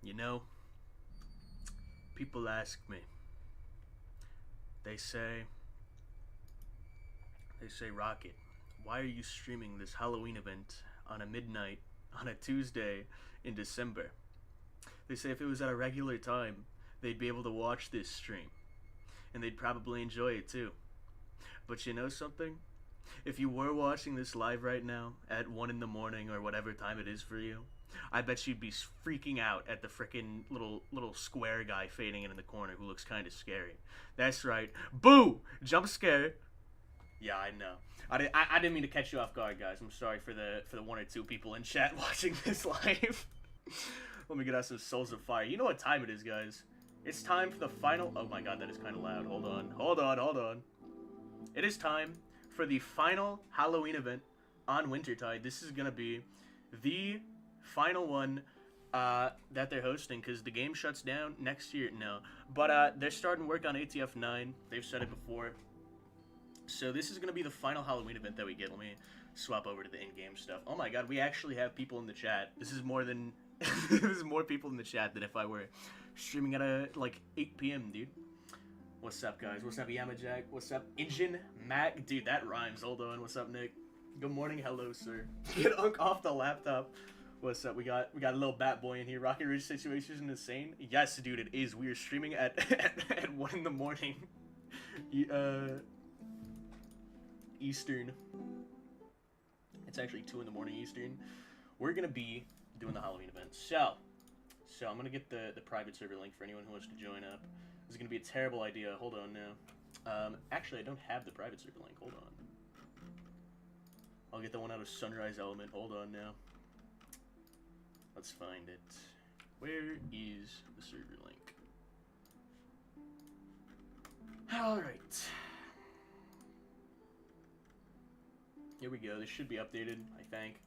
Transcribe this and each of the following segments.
You know, people ask me. They say, Rocket, why are you streaming this Halloween event on a midnight on a Tuesday in December? They say if it was at a regular time, they'd be able to watch this stream, and they'd probably enjoy it too. But you know something? If you were watching this live right now at 1 in the morning or whatever time it is for you, I bet you'd be freaking out at the frickin' little square guy fading in the corner who looks kind of scary. That's right. Boo! Jump scare. Yeah, I know. I didn't mean to catch you off guard, guys. I'm sorry for the one or two people in chat watching this live. Let me get out some Souls of Fire. You know what time it is, guys. It's time for the final... Oh my god, that is kind of loud. Hold on. It is time for the final Halloween event on Wintertide. This is going to be the final one that they're hosting, because the game shuts down next year. No. But they're starting work on ATF 9. They've said it before. So this is going to be the final Halloween event that we get. Let me swap over to the in-game stuff. Oh my god, we actually have people in the chat. This is more than... this is more people in the chat than if I were streaming at like 8 p.m., dude. What's up, guys? What's up, Yamajack? What's up, Engine Mac? Dude, that rhymes. Hold on. What's up, Nick? Good morning. Hello, sir. Get Unk off the laptop. What's up? We got a little bat boy in here. RocketRidge situation is insane. Yes, dude, it is. We are streaming at 1 in the morning. Eastern. It's actually 2 in the morning Eastern. We're gonna be doing the Halloween event. So I'm gonna get the private server link for anyone who wants to join up. This is gonna be a terrible idea. Hold on now. Actually, I don't have the private server link. Hold on. I'll get the one out of Sunrise Element. Hold on now. Let's find it. Where is the server link? Alright. Here we go. This should be updated, I think.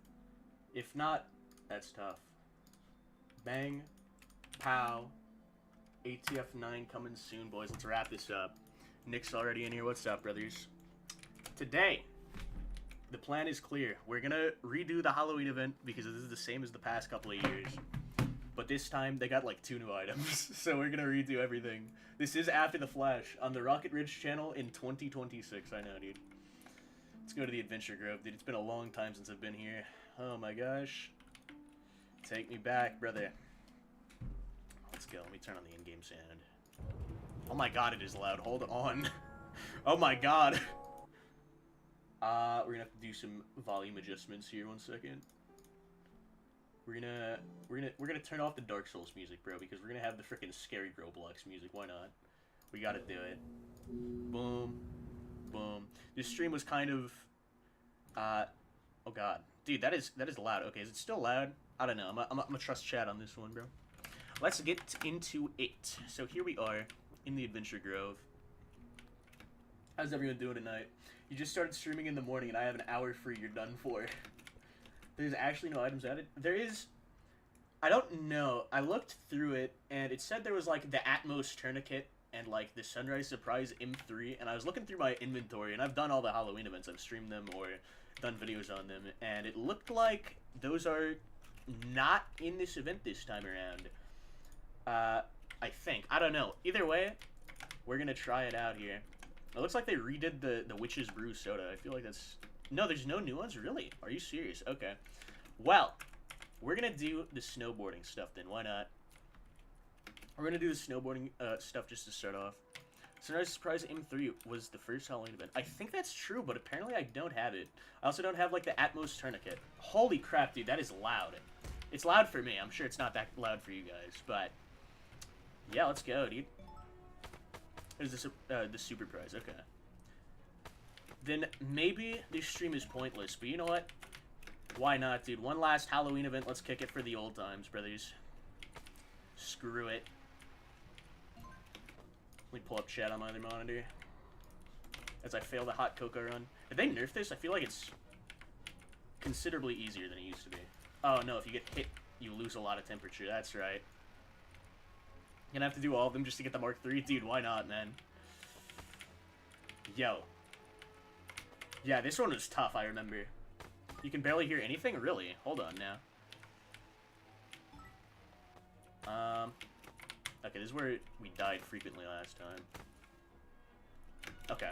If not, that's tough. Bang. Pow. ATF 9 coming soon, boys. Let's wrap this up. Nick's already in here. What's up, brothers? Today, the plan is clear. We're going to redo the Halloween event because this is the same as the past couple of years. But this time, they got like 2 new items. So we're going to redo everything. This is After the Flash on the RocketRidge channel in 2026. I know, dude. Let's go to the Adventure Grove, dude. It's been a long time since I've been here. Oh my gosh. Take me back, brother. Let's go. Let me turn on the in-game sound. Oh my god, it is loud. Hold on. Oh my god. We're gonna have to do some volume adjustments here. 1 second. We're gonna turn off the Dark Souls music, bro, because we're gonna have the freaking scary Roblox music. Why not? We gotta do it. Boom. Boom. This stream was kind of, oh god. Dude, that is loud. Okay, is it still loud? I don't know. I'm gonna trust chat on this one, bro. Let's get into it. So here we are in the Adventure Grove. How's everyone doing tonight? You just started streaming in the morning and I have an hour free. You're done for. There's actually no items added. There is... I don't know. I looked through it and it said there was like the Atmos Tourniquet and like the Sunrise Surprise M3, and I was looking through my inventory, and I've done all the Halloween events. I've streamed them or done videos on them, and it looked like those are not in this event this time around. I think. I don't know. Either way, we're gonna try it out here. It looks like they redid the Witch's Brew soda. I feel like that's... No, there's no new ones? Really? Are you serious? Okay. Well, we're gonna do the snowboarding stuff then. Why not? We're gonna do the snowboarding stuff just to start off. Sunrise Surprise M3 was the first Halloween event. I think that's true, but apparently I don't have it. I also don't have like the Atmos Tourniquet. Holy crap, dude, that is loud. It's loud for me. I'm sure it's not that loud for you guys, but yeah, let's go, dude. There's the super prize. Okay. Then maybe this stream is pointless, but you know what? Why not, dude? One last Halloween event. Let's kick it for the old times, brothers. Screw it. Let me pull up chat on my other monitor as I fail the hot cocoa run. Did they nerf this? I feel like it's considerably easier than it used to be. Oh no, if you get hit, you lose a lot of temperature. That's right. Gonna have to do all of them just to get the Mark III? Dude, why not, man? Yo. Yeah, this one was tough, I remember. You can barely hear anything? Really? Hold on now. Okay, this is where we died frequently last time. Okay,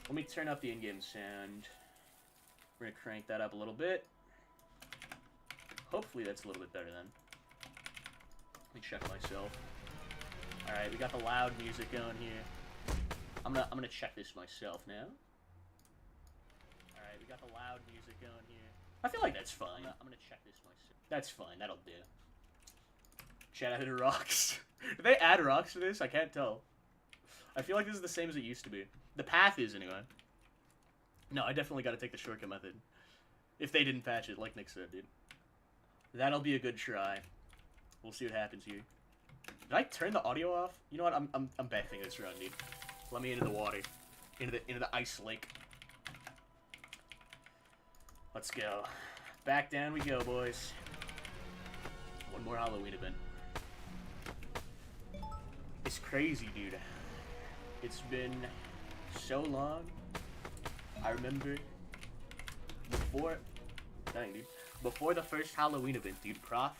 let me turn up the in-game sound. We're gonna crank that up a little bit. Hopefully that's a little bit better then. Let me check myself. Alright, we got the loud music going here. I'm gonna check this myself now. Alright, we got the loud music going here. I feel like that's fine. I'm gonna check this myself. That's fine, that'll do. Chat added rocks. Did they add rocks to this? I can't tell. I feel like this is the same as it used to be. The path is, anyway. No, I definitely gotta take the shortcut method. If they didn't patch it, like Nick said, dude. That'll be a good try. We'll see what happens here. Did I turn the audio off? You know what? I'm backing this run, dude. Let me into the water. Into the ice lake. Let's go. Back down we go, boys. One more Halloween event. It's crazy, dude. It's been so long. I remember before the first Halloween event, dude, Prof,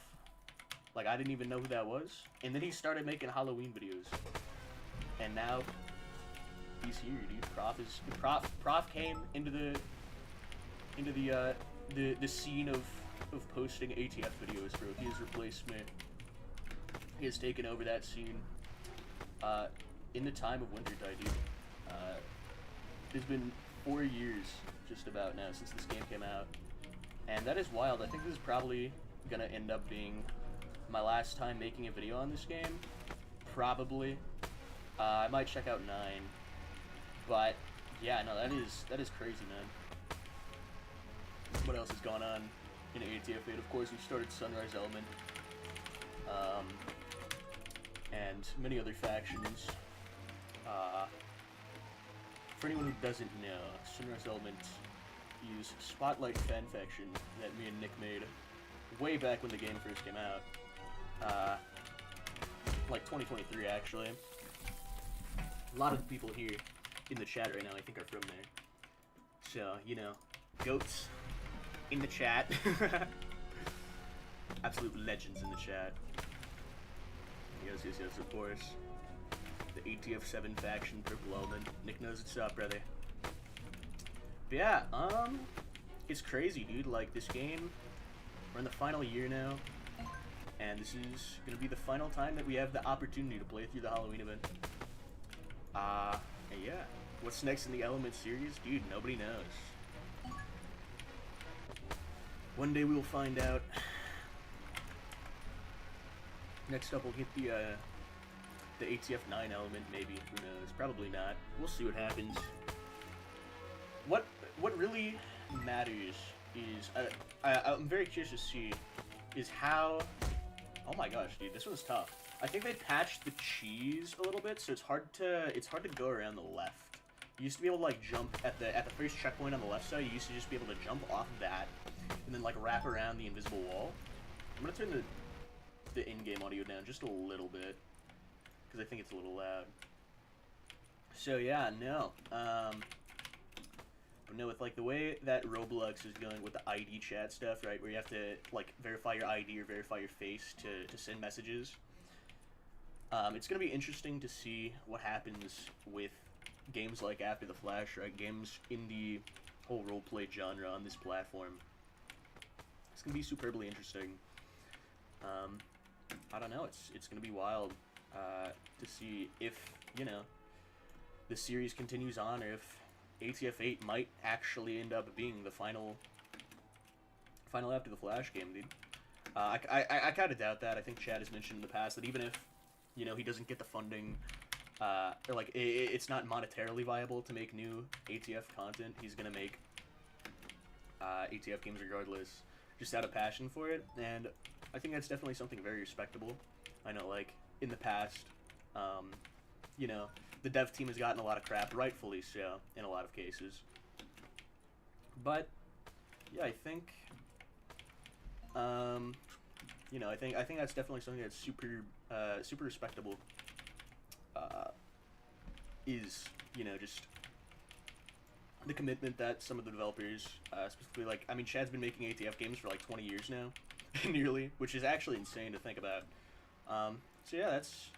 like, I didn't even know who that was. And then he started making Halloween videos. And now he's here, dude. Prof came into the scene of posting ATF videos, bro. He has replaced me. He has taken over that scene. In the time of Wintertide, dude. It's been 4 years, just about now, since this game came out. And that is wild. I think this is probably gonna end up being my last time making a video on this game. Probably. I might check out 9. But, yeah, no, that is crazy, man. What else has gone on in ATF 8? Of course, we started Sunrise Element. And many other factions. For anyone who doesn't know, Sunrise Element is Spotlight fan faction that me and Nick made way back when the game first came out. Like 2023, actually. A lot of the people here in the chat right now, I think, are from there. So, you know, goats in the chat. Absolute legends in the chat. Yes, of course. The ATF 7 faction, Purple Element. Nick knows what's up, brother. But yeah, it's crazy, dude. Like, this game, we're in the final year now, and this is gonna be the final time that we have the opportunity to play through the Halloween event. And yeah, what's next in the Element series? Dude, nobody knows. One day we will find out. Next up, we'll get the ATF 9 element, maybe. Who knows? Probably not. We'll see what happens. What really matters is, I'm very curious to see, is how... Oh my gosh, dude, this one's tough. I think they patched the cheese a little bit, so it's hard to go around the left. You used to be able to, like, jump at the first checkpoint on the left side. You used to just be able to jump off of that, and then, like, wrap around the invisible wall. I'm gonna turn the in-game audio down just a little bit, because I think it's a little loud. So yeah, no. But no, with like the way that Roblox is going with the ID chat stuff, right, where you have to like verify your ID or verify your face to send messages. It's gonna be interesting to see what happens with games like After the Flash, right? Games in the whole roleplay genre on this platform. It's gonna be superbly interesting. I don't know. It's gonna be wild to see if, you know, the series continues on, or if ATF 8 might actually end up being the final After the Flash game, dude. I kind of doubt that. I think Chad has mentioned in the past that even if, you know, he doesn't get the funding, or like it's not monetarily viable to make new ATF content, he's gonna make ATF games regardless, just out of passion for it. And I think that's definitely something very respectable. I know, like, in the past, you know, the dev team has gotten a lot of crap, rightfully so, in a lot of cases. But yeah, I think, you know, I think that's definitely something that's super respectable. Is, you know, just the commitment that some of the developers, specifically, like, I mean, Chad's been making ATF games for like 20 years now, nearly, which is actually insane to think about. So yeah, that's...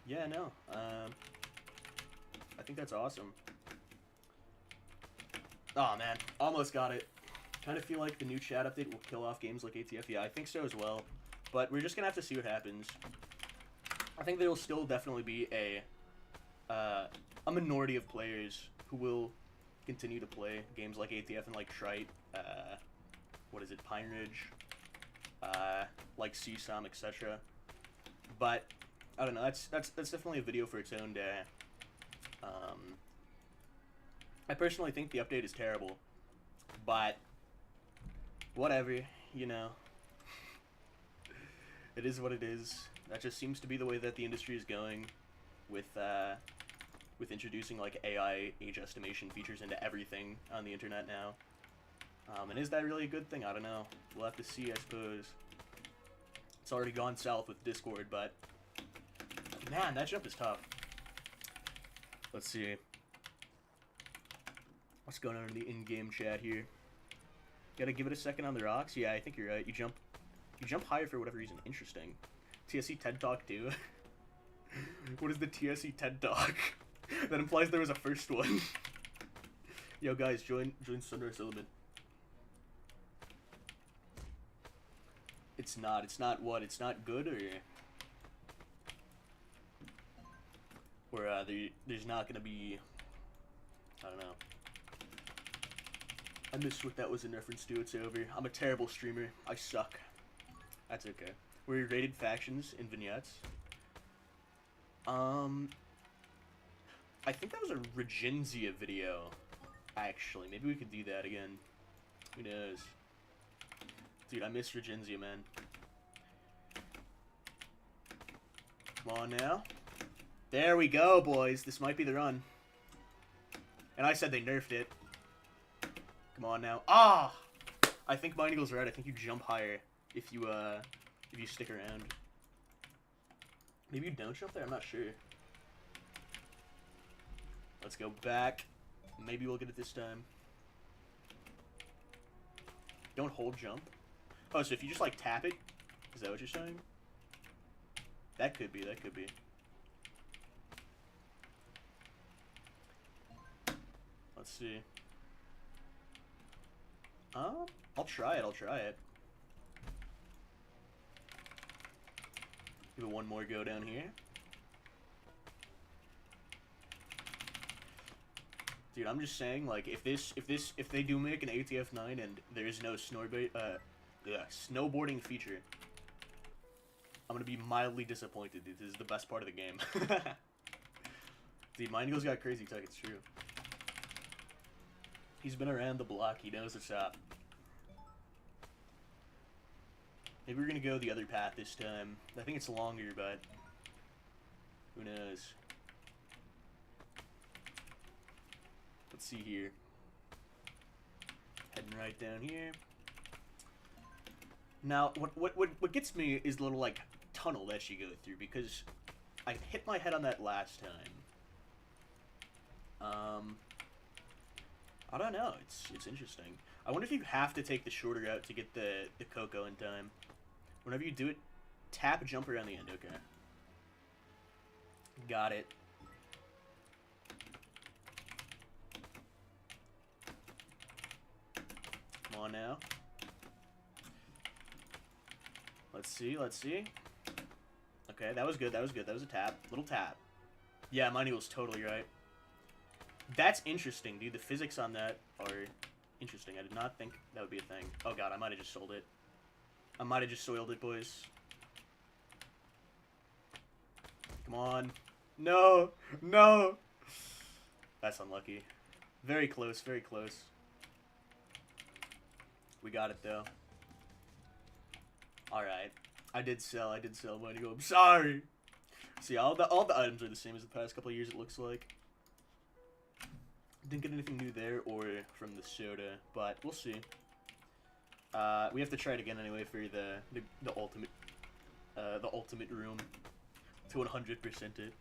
Yeah, no. I think that's awesome. Oh man, almost got it. Kind of feel like the new chat update will kill off games like ATF. Yeah, I think so as well. But we're just gonna have to see what happens. I think there will still definitely be a minority of players who will continue to play games like ATF and like Trite, what is it, Pine Ridge, like CSOM, etc. But I don't know. That's definitely a video for its own day. I personally think the update is terrible, but whatever, you know. It is what it is. That just seems to be the way that the industry is going, with introducing like AI age estimation features into everything on the internet now. And is that really a good thing? I don't know. We'll have to see, I suppose. It's already gone south with Discord, but man, that jump is tough. Let's see. What's going on in the in-game chat here? Gotta give it a second on the rocks. Yeah, I think you're right. You jump higher for whatever reason. Interesting. TSC TED Talk too. What is the TSC TED Talk? That implies there was a first one. Yo guys, join Sunrise Element. It's not what? It's not good, or there's not gonna be, I don't know. I missed what that was in reference to. It's over. I'm a terrible streamer. I suck. That's okay. We're rated factions in vignettes. I think that was a Regensia video, actually. Maybe we could do that again. Who knows? Dude, I miss Regensia, man. Come on now. There we go, boys. This might be the run. And I said they nerfed it. Come on now. Ah! I think Mind Eagle's right. I think you jump higher if you stick around. Maybe you don't jump there? I'm not sure. Let's go back. Maybe we'll get it this time. Don't hold jump. Oh, so if you just like tap it, is that what you're saying? That could be, that could be. Let's see. I'll try it, Give it one more go down here. Dude, I'm just saying, like, if they do make an ATF9 and there is no snowboarding feature, I'm gonna be mildly disappointed. Dude, this is the best part of the game. Dude, Mind Eagle's got crazy tech, it's true. He's been around the block, he knows what's up. Maybe we're gonna go the other path this time. I think it's longer, but who knows? Let's see here. Heading right down here. Now, what gets me is the little, like, tunnel that you go through, because I hit my head on that last time. I don't know. It's interesting. I wonder if you have to take the shorter route to get the Coco in time. Whenever you do it, tap jump around the end. Okay. Got it. Come on now. Let's see, let's see. Okay, that was good, that was good. That was a tap. Little tap. Yeah, Mind Eagle's totally right. That's interesting, dude. The physics on that are interesting. I did not think that would be a thing. Oh god, I might have just sold it. I might have just soiled it, boys. Come on. No! No! That's unlucky. Very close, very close. We got it, though. Alright. I did sell, Mind Eagle. I'm sorry! See, all the items are the same as the past couple of years, it looks like. Didn't get anything new there or from the soda, but we'll see. We have to try it again anyway for the ultimate room to 100% it.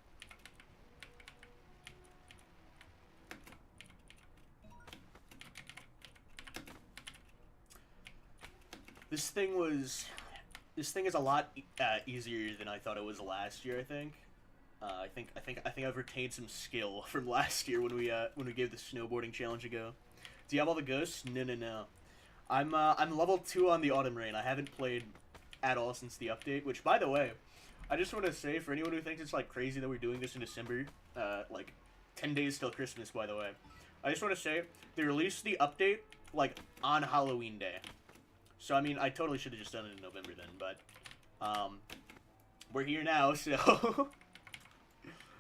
This this thing is a lot easier than I thought it was last year. I think I've retained some skill from last year when we gave the snowboarding challenge a go. Do you have all the ghosts? No. I'm level 2 on the Autumn Rain. I haven't played at all since the update. Which, by the way, I just want to say for anyone who thinks it's like crazy that we're doing this in December, like 10 days till Christmas. By the way, I just want to say they released the update like on Halloween Day. So I mean, I totally should have just done it in November then, but we're here now, so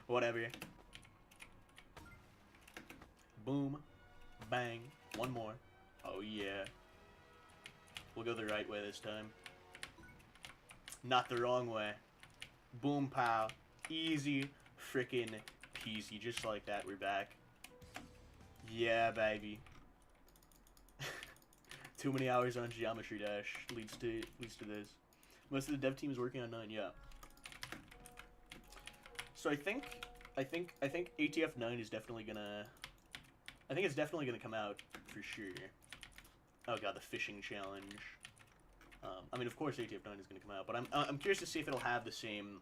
whatever. Boom, bang, one more. Oh yeah. We'll go the right way this time. Not the wrong way. Boom pow. Easy frickin' peasy. Just like that, we're back. Yeah, baby. Too many hours on Geometry Dash leads to this. Most of the dev team is working on 9, yeah. So I think ATF 9 is definitely gonna, I think it's definitely gonna come out for sure. Oh god, the fishing challenge. I mean, of course ATF 9 is gonna come out, but I'm curious to see if it'll have the same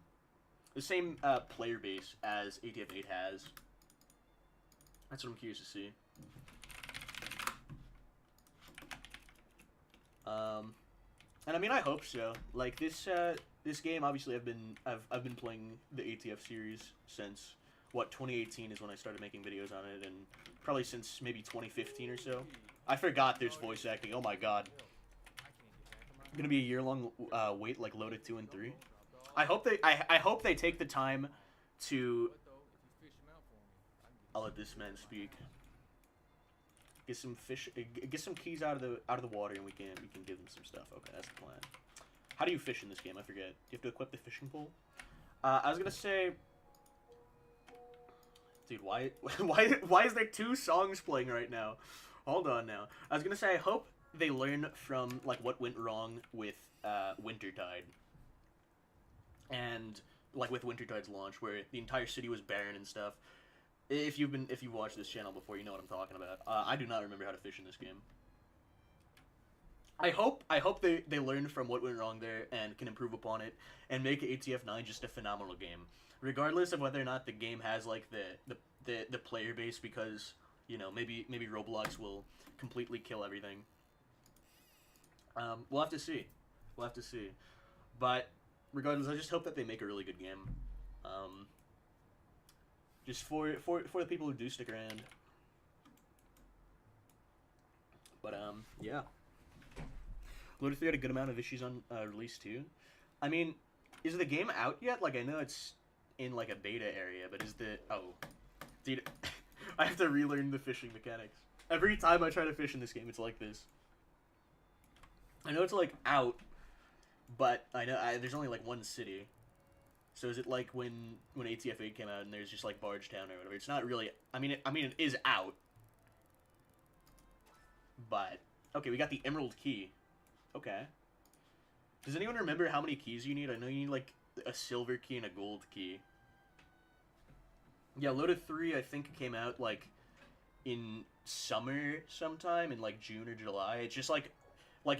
player base as ATF 8 has. That's what I'm curious to see. And I mean, I hope so. Like this game, obviously, I've been playing the ATF series since what 2018 is when I started making videos on it, and probably since maybe 2015 or so. I forgot there's voice acting. Oh my god, gonna be a year-long wait like Loaded 2 and 3. I hope they take the time to. I'll let this man speak. Get some fish. Get some keys out of the water, and we can give them some stuff. Okay, that's the plan. How do you fish in this game? I forget. You have to equip the fishing pole. I was gonna say, dude, why is there 2 songs playing right now? Hold on now. I was gonna say I hope they learn from like what went wrong with Wintertide, and like with Wintertide's launch, where the entire city was barren and stuff. If you've watched this channel before, you know what I'm talking about. I do not remember how to fish in this game. I hope they learn from what went wrong there and can improve upon it and make ATF 9 just a phenomenal game, regardless of whether or not the game has like the player base, because you know maybe Roblox will completely kill everything. We'll have to see. We'll have to see. But regardless, I just hope that they make a really good game. Just for the people who do stick around. But yeah. Loaded 3 had a good amount of issues on release 2. I mean, is the game out yet? Like, I know it's in like a beta area, but is the dude, I have to relearn the fishing mechanics. Every time I try to fish in this game, it's like this. I know it's like out, but I know there's only like one city. So is it like when ATF 8 came out and there's just like Barge Town or whatever? It's not really. I mean it is out. But okay, we got the Emerald Key. Okay. Does anyone remember how many keys you need? I know you need like a silver key and a gold key. Yeah, Loaded 3 I think came out like in summer sometime in like June or July. It's just like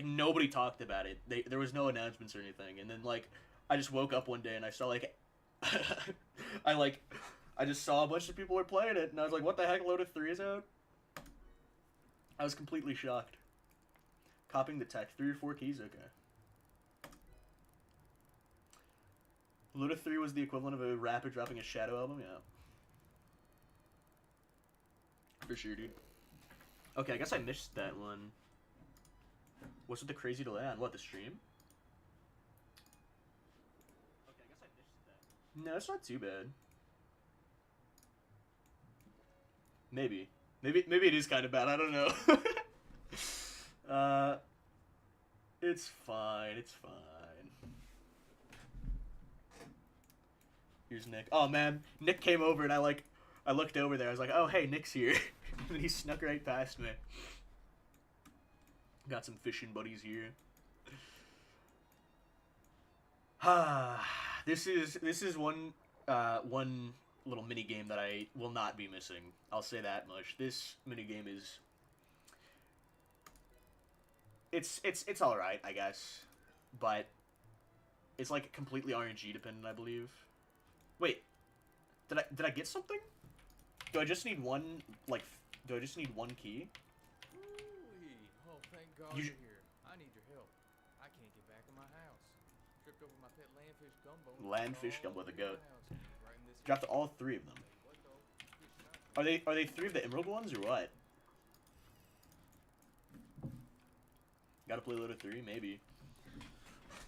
nobody talked about it. There was no announcements or anything. And then like I just woke up one day and I saw like I just saw a bunch of people were playing it and I was like, what the heck, Loaded 3 is out? I was completely shocked. Copying the tech, 3 or 4 keys, okay. Loaded 3 was the equivalent of a rapper dropping a Shadow album, yeah. For sure, dude. Okay, I guess I missed that one. What's with the crazy delay on what, the stream? Okay, I guess I missed that. No, it's not too bad. Maybe it is kind of bad, I don't know. It's fine, it's fine. Here's Nick. Oh man, Nick came over and I looked over there, I was like, oh hey, Nick's here. And then he snuck right past me. Got some fishing buddies here. This is one little mini game that I will not be missing. I'll say that much. This mini game is it's all right, I guess, but It's like completely RNG dependent, I believe. Wait, did I get something? Do I just need one, like, do I just need one key? Oh, thank God You you're here. I need your help. I can't get back in my house. Tripped over my pet landfish gumbo. Landfish gumbo, the goat. Right in this Dropped all 3 of them. Tell you what though, fish not Are they 3 of the emerald ones or what? Gotta play Loader 3, maybe.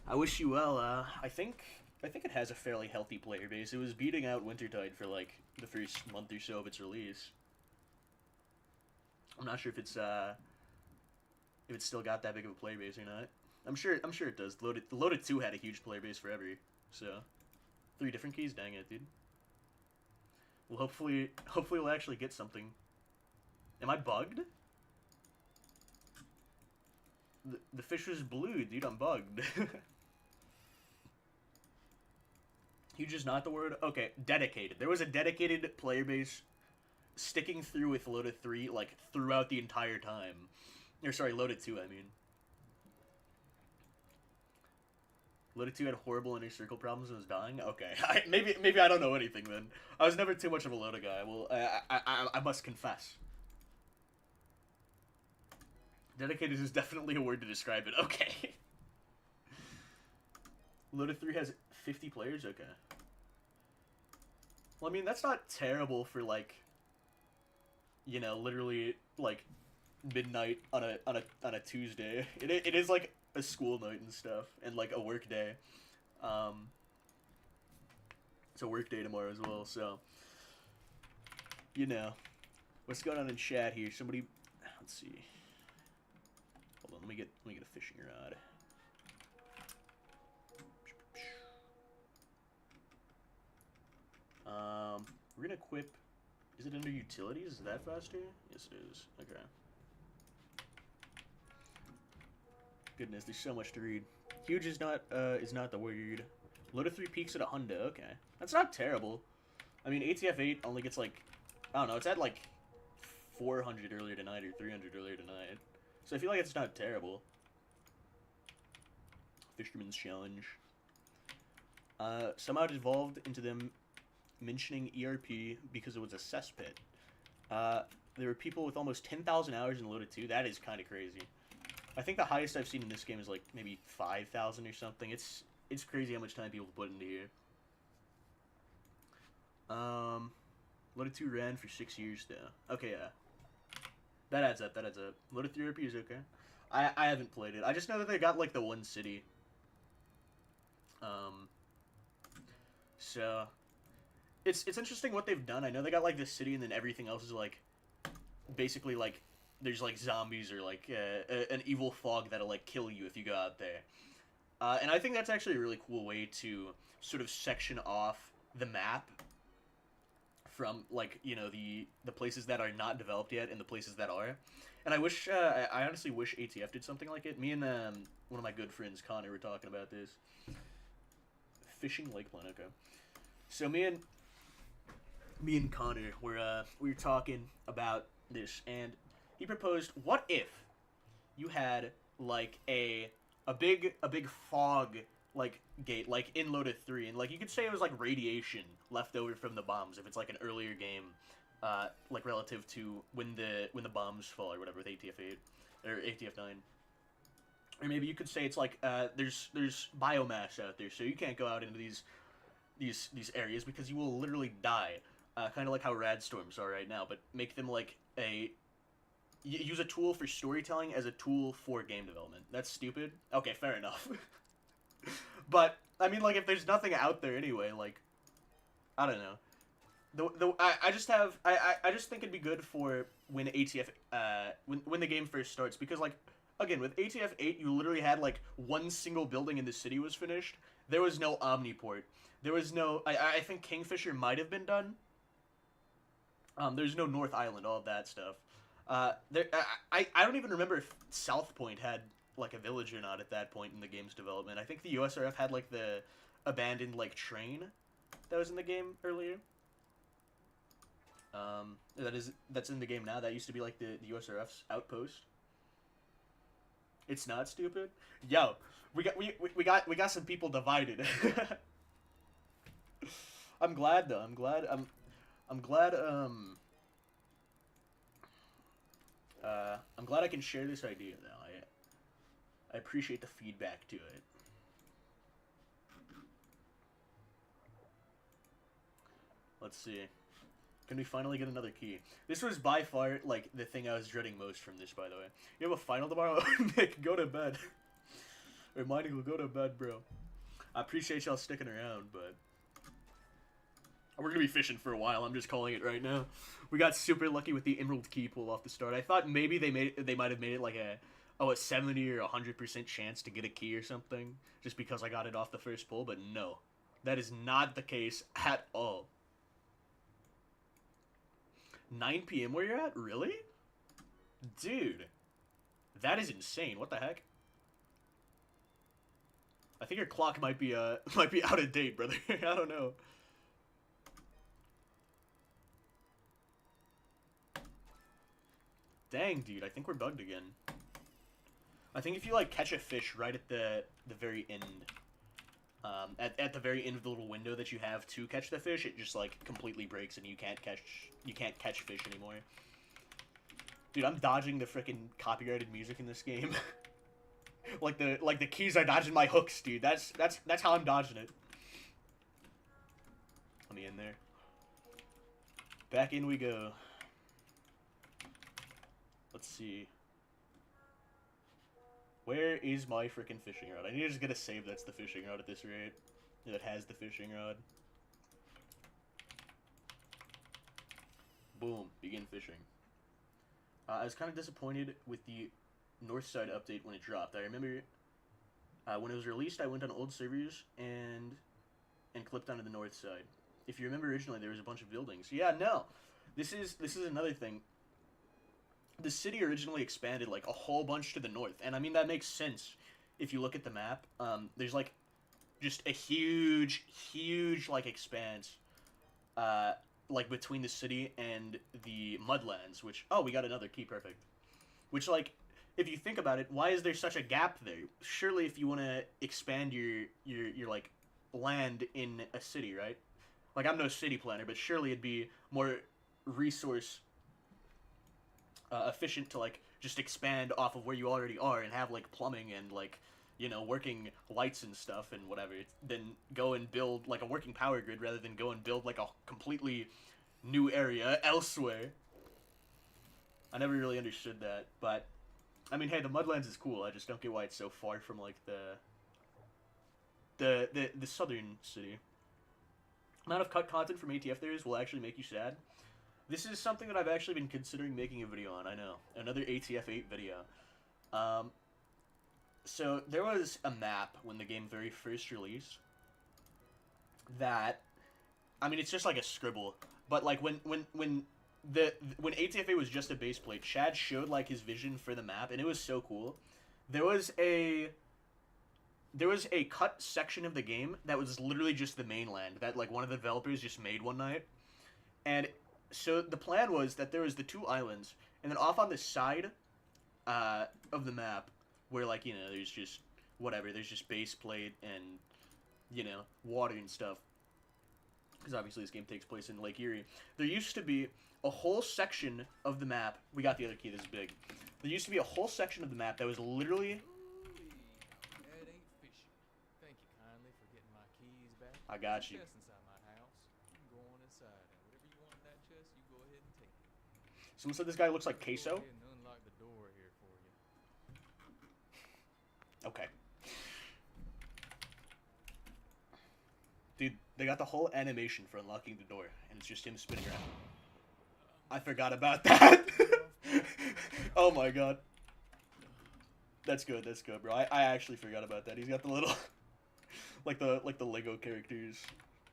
I wish you well. I think it has a fairly healthy player base. It was beating out Wintertide for like the first month or so of its release. I'm not sure if it's still got that big of a player base or not. I'm sure it does. Loaded 2 had a huge player base forever. So 3 different keys, dang it, dude. Well, hopefully we'll actually get something. Am I bugged? The fish was blue, dude. I'm bugged. Huge is not the word. Okay, dedicated. There was a dedicated player base sticking through with Loaded 3, like, throughout the entire time. Or, sorry, Loaded 2, I mean. Loaded 2 had horrible inner circle problems and was dying? Okay. Maybe I don't know anything, then. I was never too much of a Loda guy. Well, I must confess. Dedicated is definitely a word to describe it. Okay. Loaded 3 has 50 players? Okay. Well, I mean, that's not terrible for, like, you know, literally, like, midnight on a Tuesday. It is, like, a school night and stuff, and, like, a work day. It's a work day tomorrow as well, so, you know. What's going on in chat here? Somebody, let's see. Hold on, let me get a fishing rod. We're gonna equip. Is it under utilities? Is that faster? Yes, it is. Okay. Goodness, there's so much to read. Huge is not the word. Loaded 3 peaks at 100. Okay, that's not terrible. I mean, ATF 8 only gets like, I don't know. It's at like 400 earlier tonight or 300 earlier tonight. So I feel like it's not terrible. Fisherman's Challenge. Somehow it evolved into them mentioning ERP because it was a cesspit. There were people with almost 10,000 hours in Loaded 2. That is kind of crazy. I think the highest I've seen in this game is like maybe 5,000 or something. It's crazy how much time people put into here. Loaded 2 ran for 6 years though. Okay, yeah. That adds up. Loaded 3 ERP is okay. I haven't played it. I just know that they got like the one city. So it's interesting what they've done. I know they got like this city, and then everything else is like basically like there's like zombies or like an evil fog that'll like kill you if you go out there. And I think that's actually a really cool way to sort of section off the map from like, you know, the places that are not developed yet and the places that are. And I wish I honestly wish ATF did something like it. Me and one of my good friends Connor were talking about this. Fishing Lake Plan, okay. So me and Connor we were talking about this, and he proposed, what if you had like a big fog like gate like in Loaded 3, and like you could say it was like radiation left over from the bombs if it's like an earlier game, like relative to when the bombs fall or whatever with ATF 8 or ATF 9. Or maybe you could say it's like there's biomass out there, so you can't go out into these areas because you will literally die. Kind of like how rad storms are right now, but make them like use a tool for storytelling as a tool for game development. That's stupid. Okay, fair enough. But I mean, like, if there's nothing out there anyway, like, I don't know. I just think it'd be good for when ATF when the game first starts, because like again with ATF 8 you literally had like one single building in the city was finished. There was no Omniport. There was no I think Kingfisher might have been done. There's no North Island, all of that stuff. I don't even remember if South Point had like a village or not at that point in the game's development. I think the USRF had like the abandoned like train that was in the game earlier. That's in the game now. That used to be like the USRF's outpost. It's not stupid. Yo, we got some people divided. I'm glad though. I'm glad I'm glad I can share this idea though. I appreciate the feedback to it. Let's see. Can we finally get another key? This was by far, like, the thing I was dreading most from this, by the way. You have a final tomorrow? Nick, go to bed. Reminding you, go to bed, bro. I appreciate y'all sticking around, but... we're gonna be fishing for a while, I'm just calling it right now. We got super lucky with the Emerald Key pull off the start. I thought maybe they might have made it like a 70 or 100% chance to get a key or something, just because I got it off the first pull, but no. That is not the case at all. 9 p.m. where you're at? Really? Dude. That is insane. What the heck? I think your clock might be out of date, brother. I don't know. Dang, dude. I think we're bugged again. I think if you, like, catch a fish right at the very end, at the very end of the little window that you have to catch the fish, it just, like, completely breaks and you can't catch fish anymore. Dude, I'm dodging the frickin' copyrighted music in this game. like the keys are dodging my hooks, dude. That's how I'm dodging it. Let me in there. Back in we go. Let's see. Where is my freaking fishing rod? I need to just get a save that's the fishing rod at this rate. That has the fishing rod. Boom. Begin fishing. I was kind of disappointed with the North Side update when it dropped. I remember when it was released, I went on old servers and clipped onto the North Side. If you remember originally, there was a bunch of buildings. Yeah, no. This is another thing. The city originally expanded, like, a whole bunch to the north. And, I mean, that makes sense if you look at the map. There's, like, just a huge, like, expanse, like, between the city and the Mudlands, which... oh, we got another key, perfect. Which, like, if you think about it, why is there such a gap there? Surely if you want to expand your, like, land in a city, right? Like, I'm no city planner, but surely it'd be more resource... efficient to, like, just expand off of where you already are and have, like, plumbing and, like, you know, working lights and stuff and whatever, then go and build, like, a working power grid rather than go and build, like, a completely new area elsewhere. I never really understood that, but, I mean, hey, the Mudlands is cool, I just don't get why it's so far from, like, the southern city. Amount of cut content from ATF there is will actually make you sad. This is something that I've actually been considering making a video on, I know. Another ATF8 video. So, there was a map when the game very first released that... I mean, it's just like a scribble. But, like, when ATF8 was just a base plate, Chad showed, like, his vision for the map, and it was so cool. There was a cut section of the game that was literally just the mainland that, like, one of the developers just made one night. And... so the plan was that there was the two islands, and then off on the side of the map, where, like, you know, there's just whatever, there's just base plate and, you know, water and stuff, because obviously this game takes place in Lake Erie. There used to be a whole section of the map, we got the other key, this is big, there used to be a whole section of the map that was literally... that ain't fishy. Thank you kindly for getting my keys back. I got you. There's a chest inside my house. You can go on inside. Whatever you want in that chest, you go ahead and take it. Someone said this guy looks like queso? Go ahead and unlock the door here for you. Okay. Dude, they got the whole animation for unlocking the door, and it's just him spinning around. I forgot about that! Oh my god. That's good, bro. I actually forgot about that. He's got the little... like the Lego characters.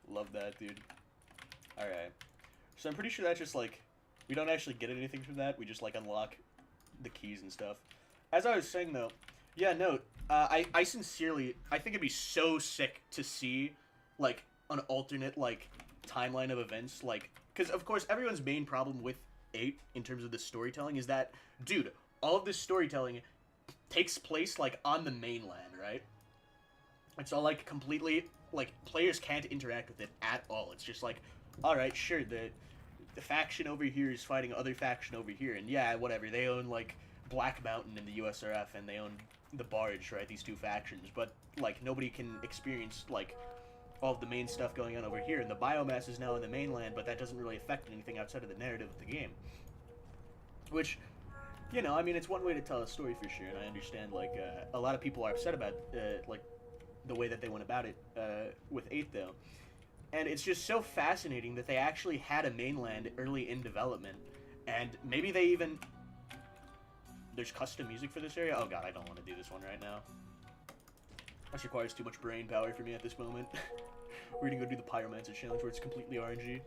Love that, dude. Alright. So I'm pretty sure that's just, like... we don't actually get anything from that. We just, like, unlock the keys and stuff. As I was saying, though... yeah, no. I sincerely... I think it'd be so sick to see, like, an alternate, like, timeline of events. Like... because, of course, everyone's main problem with 8, in terms of the storytelling, is that... dude, all of this storytelling takes place like on the mainland, right? It's all like completely like players can't interact with it at all. It's just like, all right, sure, the faction over here is fighting other faction over here, and yeah, whatever. They own like Black Mountain in the USRF, and they own the Barge, right? These two factions, but like nobody can experience like all of the main stuff going on over here, and the biomass is now in the mainland, but that doesn't really affect anything outside of the narrative of the game. Which, you know, I mean, it's one way to tell a story for sure, and I understand like a lot of people are upset about like the way that they went about it with 8 though. And it's just so fascinating that they actually had a mainland early in development, and maybe they even... There's custom music for this area? Oh god, I don't want to do this one right now. This requires too much brain power for me at this moment. We're gonna go do the Pyromancer challenge where it's completely RNG.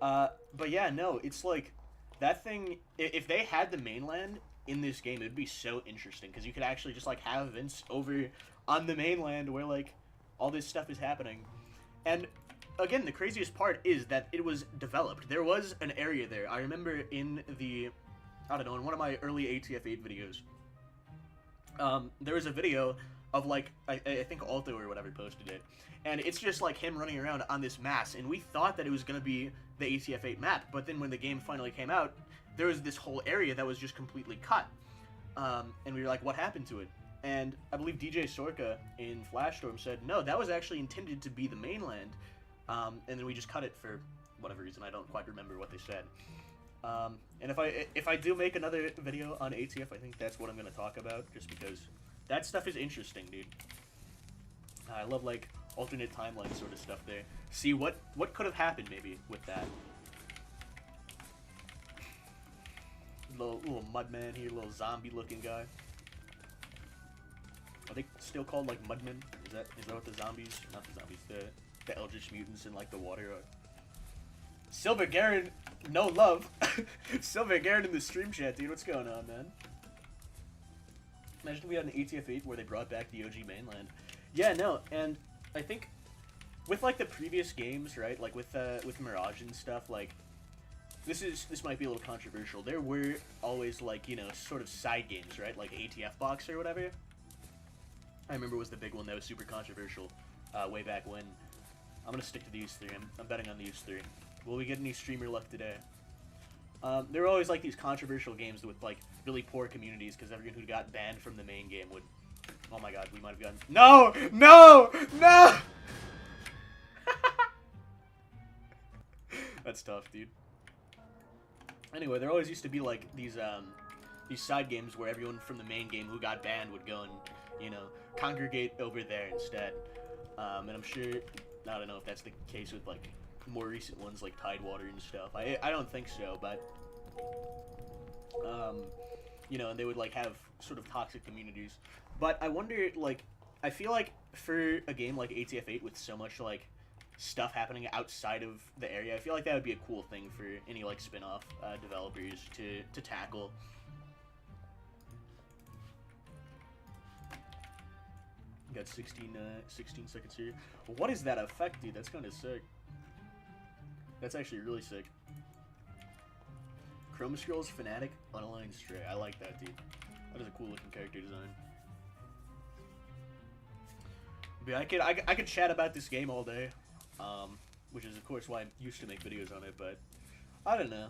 But yeah, no, it's like, that thing, if they had the mainland in this game, it would be so interesting, because you could actually just like have events over on the mainland where like all this stuff is happening. And again, the craziest part is that it was developed. There was an area there. I remember in the, I don't know, in one of my early ATF8 videos, there was a video of like, I think Alto or whatever posted it, and it's just like him running around on this mass, and we thought that it was going to be the ATF8 map, but then when the game finally came out, there was this whole area that was just completely cut, and we were like, what happened to it? And I believe DJ Sorka in Flashstorm said, no, that was actually intended to be the mainland, and then we just cut it for whatever reason. I don't quite remember what they said. And if I do make another video on ATF, I think that's what I'm going to talk about, just because that stuff is interesting, dude. I love, like, alternate timeline sort of stuff there. See what could have happened, maybe, with that. Little mudman here, little zombie-looking guy. Are they still called, like, mudmen? Is that what the zombies... Not the zombies, the Eldritch Mutants in, like, the water are? Silver Garen, no love. Silver Garen in the stream chat, dude. What's going on, man? Imagine if we had an ATF8 where they brought back the OG mainland. Yeah, no, and I think with, like, the previous games, right, like, with Mirage and stuff, like, this might be a little controversial. There were always, like, you know, sort of side games, right, like ATF Box or whatever. I remember was the big one that was super controversial way back when. I'm gonna stick to these 3. I'm betting on these 3. Will we get any streamer luck today? There were always, like, these controversial games with, like, really poor communities, because everyone who got banned from the main game would... Oh my god, we might have gotten... No! No! No! That's tough, dude. Anyway, there always used to be, like, these side games where everyone from the main game who got banned would go and, you know, congregate over there instead. And I'm sure... I don't know if that's the case with, like, more recent ones like Tidewater and stuff. I don't think so, but you know, and they would like have sort of toxic communities. But I wonder, like, I feel like for a game like ATF8 with so much like stuff happening outside of the area, I feel like that would be a cool thing for any like spin-off developers to tackle. Got 16 seconds here. What is that effect, dude? That's kind of sick. That's actually really sick. Chroma Scrolls, Fnatic, Unaligned Stray. I like that, dude. That is a cool looking character design. But I could chat about this game all day, which is of course why I used to make videos on it. But I don't know.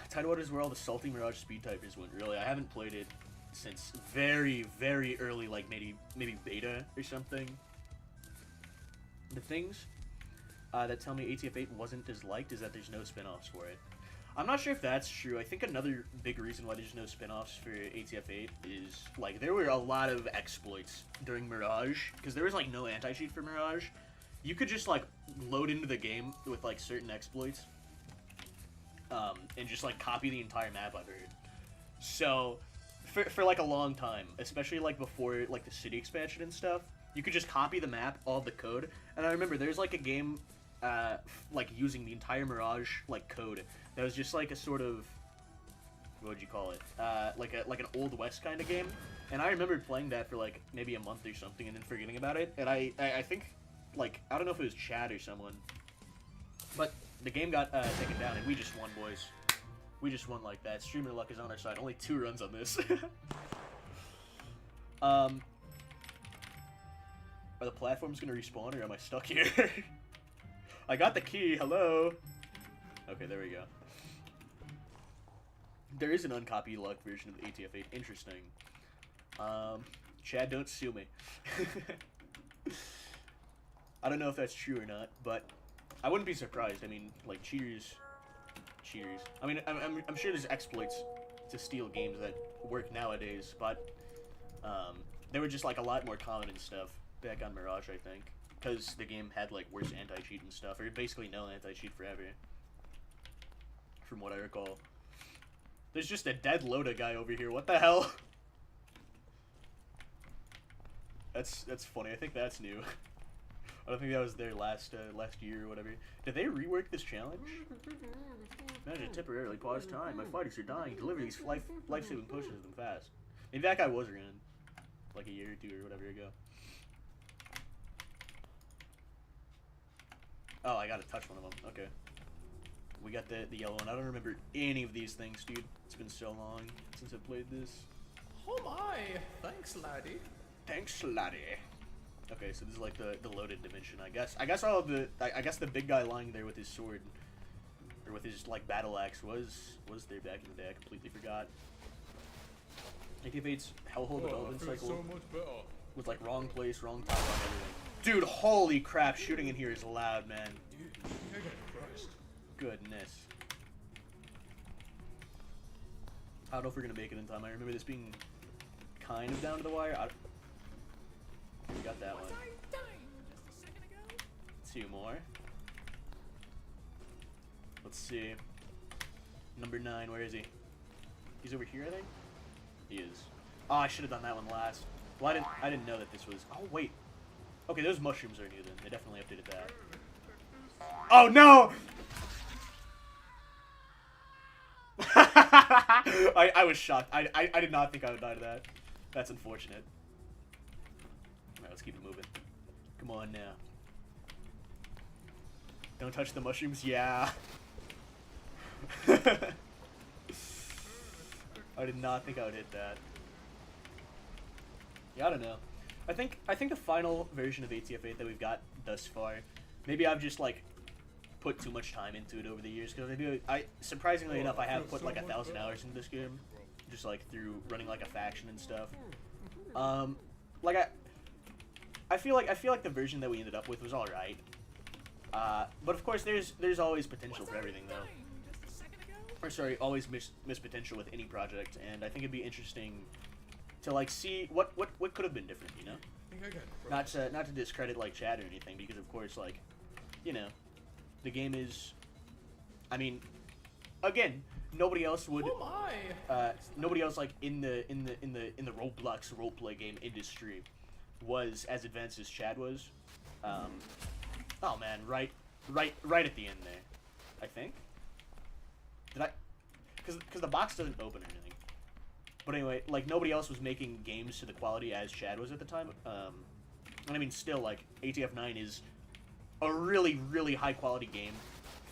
Tidewater is where all the Salty Mirage speed typers went. Really, I haven't played it since very, very early, like maybe beta or something. The things that tell me ATF8 wasn't as liked is that there's no spin-offs for it. I'm not sure if that's true. I think another big reason why there's no spin-offs for ATF8 is, like, there were a lot of exploits during Mirage, because there was, like, no anti-cheat for Mirage. You could just, like, load into the game with, like, certain exploits, and just, like, copy the entire map, I've heard. So, for like, a long time, especially, like, before, like, the city expansion and stuff, you could just copy the map, all the code, and I remember there's, like, a game, like, using the entire Mirage, like, code that was just, like, a sort of, what would you call it, like an Old West kind of game, and I remember playing that for, like, maybe a month or something and then forgetting about it, and I think, like, I don't know if it was Chad or someone, but the game got taken down, and we just won, boys. We just won like that. Streamer luck is on our side. Only 2 runs on this. Are the platforms gonna respawn, or am I stuck here? I got the key. Hello. Okay, there we go. There is an uncopy luck version of ATF8. Interesting. Chad, don't sue me. I don't know if that's true or not, but I wouldn't be surprised. I mean, like, cheaters. I mean, I'm sure there's exploits to steal games that work nowadays, but they were just, like, a lot more common and stuff back on Mirage, I think. Because the game had, like, worse anti-cheat and stuff, or basically no anti-cheat forever. From what I recall. There's just a dead Loda guy over here. What the hell? That's funny. I think that's new. I don't think that was there last year or whatever. Did they rework this challenge? Imagine temporarily pause time. My fighters are dying. Deliver these life-saving potions to them fast. Maybe that guy was around like a year or 2 or whatever ago. Oh, I gotta touch one of them. Okay. We got the yellow one. I don't remember any of these things, dude. It's been so long since I played this. Oh my! Thanks, laddie. Thanks, laddie. Okay, so this is like the loaded dimension, I guess. I guess the big guy lying there with his sword, or with his like battle axe, was there back in the day. I completely forgot. ATF8's Hellhole development cycle so much better. with like wrong place, wrong time, wrong everything. Dude, holy crap! Shooting in here is loud, man. Dude, I got crushed. Goodness. I don't know if we're gonna make it in time. I remember this being kind of down to the wire. We got that one. 2 more. Let's see. Number 9, where is he? He's over here, I think? He is. Oh, I should have done that one last. Well, I didn't know that this was... Oh, wait. Okay, those mushrooms are new then. They definitely updated that. Oh, no! I was shocked. I did not think I would die to that. That's unfortunate. Alright, let's keep it moving. Come on now. Don't touch the mushrooms? Yeah. I did not think I would hit that. Yeah, I don't know. I think the final version of ATF8 that we've got thus far, maybe I've just like put too much time into it over the years, because I surprisingly enough I have put like 1,000 hours into this game, just like through running like a faction and stuff. Like I feel like the version that we ended up with was all right. But of course there's always potential for everything though. Or sorry, always miss potential with any project, and I think it'd be interesting to like see what could have been different, you know? Not to discredit like Chad or anything, because of course, like, you know, the game is, I mean, again, nobody else would nobody else like in the Roblox roleplay game industry was as advanced as Chad was. Oh man, right at the end there, I think. Did I? Because the box doesn't open or anything. But anyway, like, nobody else was making games to the quality as Chad was at the time. And I mean, still, like, ATF9 is a really, really high-quality game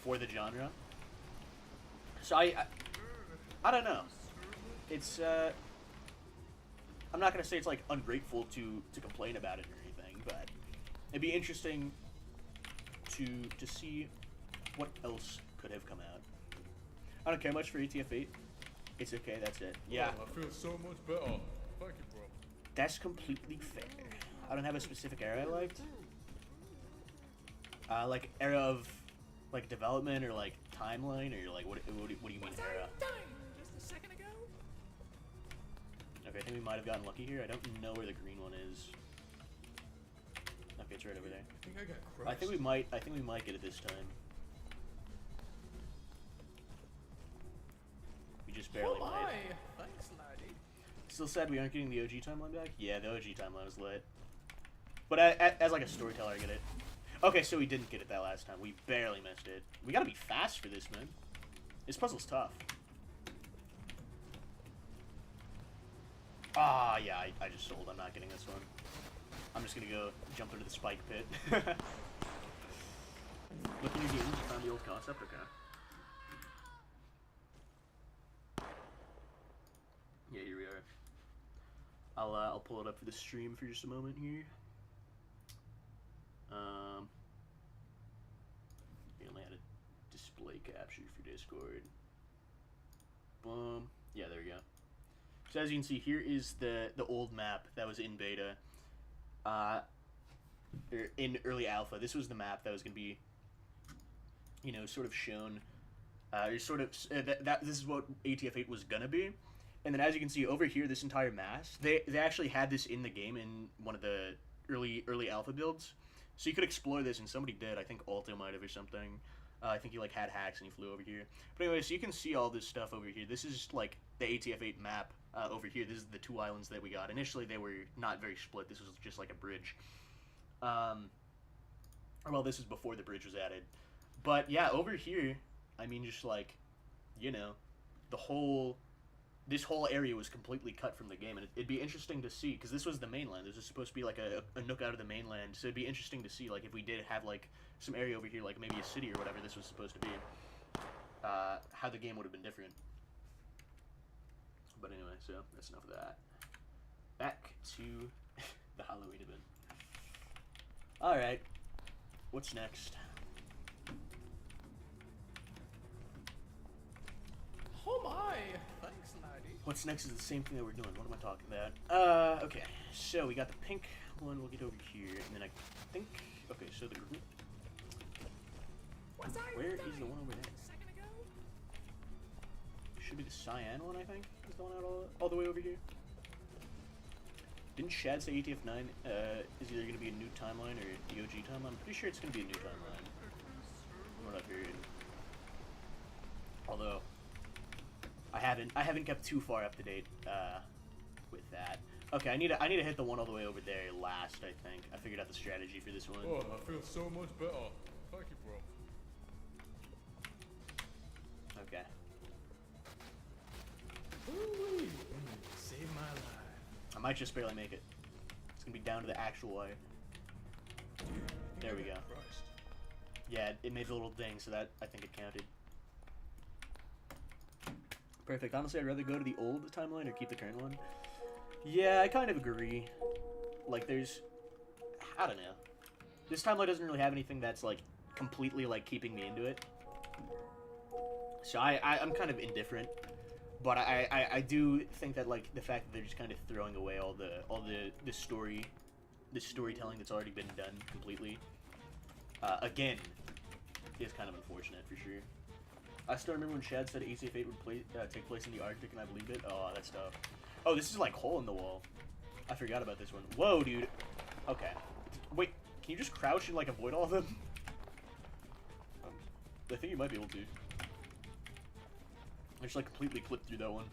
for the genre. So I don't know. It's, I'm not going to say it's, like, ungrateful to complain about it or anything, but it'd be interesting to see what else could have come out. I don't care much for ATF8. It's okay, that's it. Yeah. Oh, I feel so much better. Thank you, bro. That's completely fair. I don't have a specific era I liked. Like era of like development or like timeline, or like what do you mean era? Just a second ago. Okay, I think we might have gotten lucky here. I don't know where the green one is. Okay, it's right over there. I think I got crushed. I think we might get it this time. We just barely might. Thanks, laddie. Still sad we aren't getting the OG timeline back? Yeah, the OG timeline was lit. But as like a storyteller, I get it. Okay, so we didn't get it that last time. We barely missed it. We gotta be fast for this, man. This puzzle's tough. Ah, yeah, I just sold. I'm not getting this one. I'm just gonna go jump into the spike pit. Looking at games, you found the old concept? Okay. I'll pull it up for the stream for just a moment here. You only had a display capture for Discord. Boom. Yeah, there we go. So as you can see, here is the old map that was in beta. In early alpha, this was the map that was going to be, you know, sort of shown. This is what ATF-8 was gonna be. And then as you can see over here, this entire mass, they actually had this in the game in one of the early alpha builds. So you could explore this, and somebody did. I think Alto might have or something. I think he like had hacks and he flew over here. But anyway, so you can see all this stuff over here. This is like the ATF-8 map over here. This is the 2 islands that we got. Initially, they were not very split. This was just like a bridge. Well, this is before the bridge was added. But yeah, over here, I mean, just like, you know, this whole area was completely cut from the game, and it'd be interesting to see, because this was the mainland. This was supposed to be like a nook out of the mainland, so it'd be interesting to see, like, if we did have like some area over here, like maybe a city or whatever this was supposed to be, how the game would have been different. But anyway, so that's enough of that. Back to the Halloween event. All right, what's next? Oh my! Thanks, laddie. What's next is the same thing that we're doing. What am I talking about? Okay. So we got the pink one. We'll get over here, and then I think. Okay, so the group. Where is the one over there? Should be the cyan one, I think. Is the one out all the way over here. Didn't Shad say ATF-9 is either going to be a new timeline or the OG timeline? I'm pretty sure it's going to be a new timeline. From what I've heard. Although I haven't kept too far up to date with that. Okay, I need to hit the one all the way over there last. I think I figured out the strategy for this one. Oh, I feel so much better. Thank you, bro. Okay. Ooh-wee. Save my life. I might just barely make it. It's gonna be down to the actual wire. There we go. Christ. Yeah, it made a little ding, so that I think it counted. Perfect. Honestly, I'd rather go to the old timeline or keep the current one. Yeah, I kind of agree. Like, I don't know. This timeline doesn't really have anything that's, like, completely, like, keeping me into it. So I'm kind of indifferent. But I do think that, like, the fact that they're just kind of throwing away all the storytelling that's already been done completely, again, is kind of unfortunate for sure. I still remember when Shad said ATF-8 would take place in the Arctic, and I believed it. Oh, that's tough. Oh, this is like hole in the wall. I forgot about this one. Whoa, dude. Okay. Wait, can you just crouch and like avoid all of them? I think you might be able to. I just like completely clipped through that one.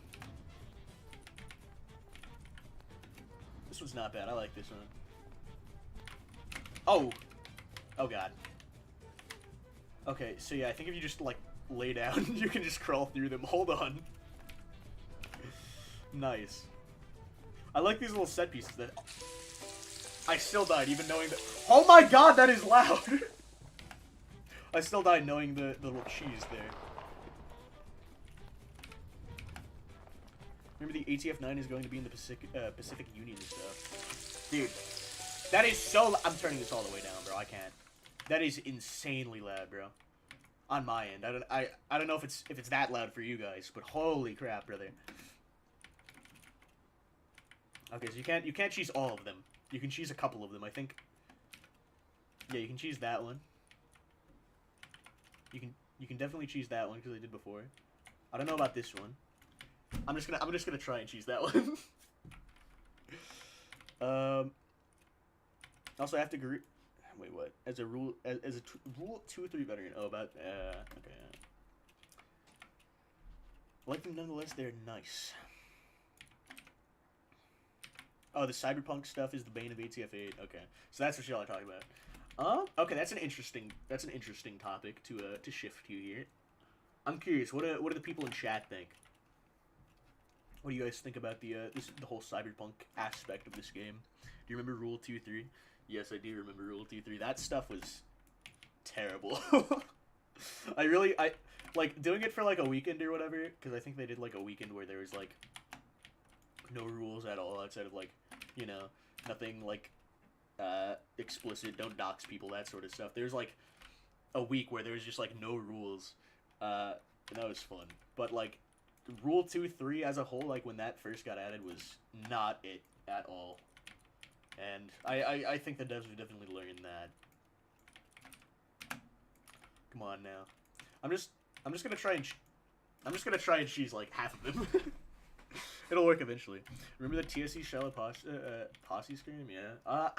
This one's not bad. I like this one. Oh! Oh god. Okay, so yeah, I think if you just like lay down, you can just crawl through them. Hold on. Nice. I like these little set pieces that... I still died even knowing that... Oh my god, that is loud! I still died knowing the little cheese there. Remember the ATF-9 is going to be in the Pacific Union and stuff. Dude, that is so... I'm turning this all the way down, bro. I can't. That is insanely loud, bro. On my end. I don't know if it's that loud for you guys, but holy crap, brother. Okay, so you can't cheese all of them. You can cheese a couple of them, I think. Yeah, you can cheese that one. You can definitely cheese that one because I did before. I don't know about this one. I'm just gonna try and cheese that one. Also, I have to agree. Wait, what? As a rule 2-3 veteran. Oh, about okay. I like them nonetheless. They're nice. Oh, the cyberpunk stuff is the bane of ATF-8. Okay, so that's what y'all are talking about. Okay, that's an interesting topic to shift to here. I'm curious. What do the people in chat think? What do you guys think about the whole cyberpunk aspect of this game? Do you remember Rule 2-3? Yes, I do remember Rule 2-3. That stuff was terrible. I like doing it for like a weekend or whatever, because I think they did like a weekend where there was like no rules at all outside of like, you know, nothing like explicit, don't dox people, that sort of stuff. There's like a week where there was just like no rules, and that was fun. But like Rule 2.3 as a whole, like when that first got added, was not it at all. And I think the devs have definitely learned that. Come on now. I'm just gonna try and cheese like half of them. It'll work eventually. Remember the TSC Shallow Posse scream? Yeah.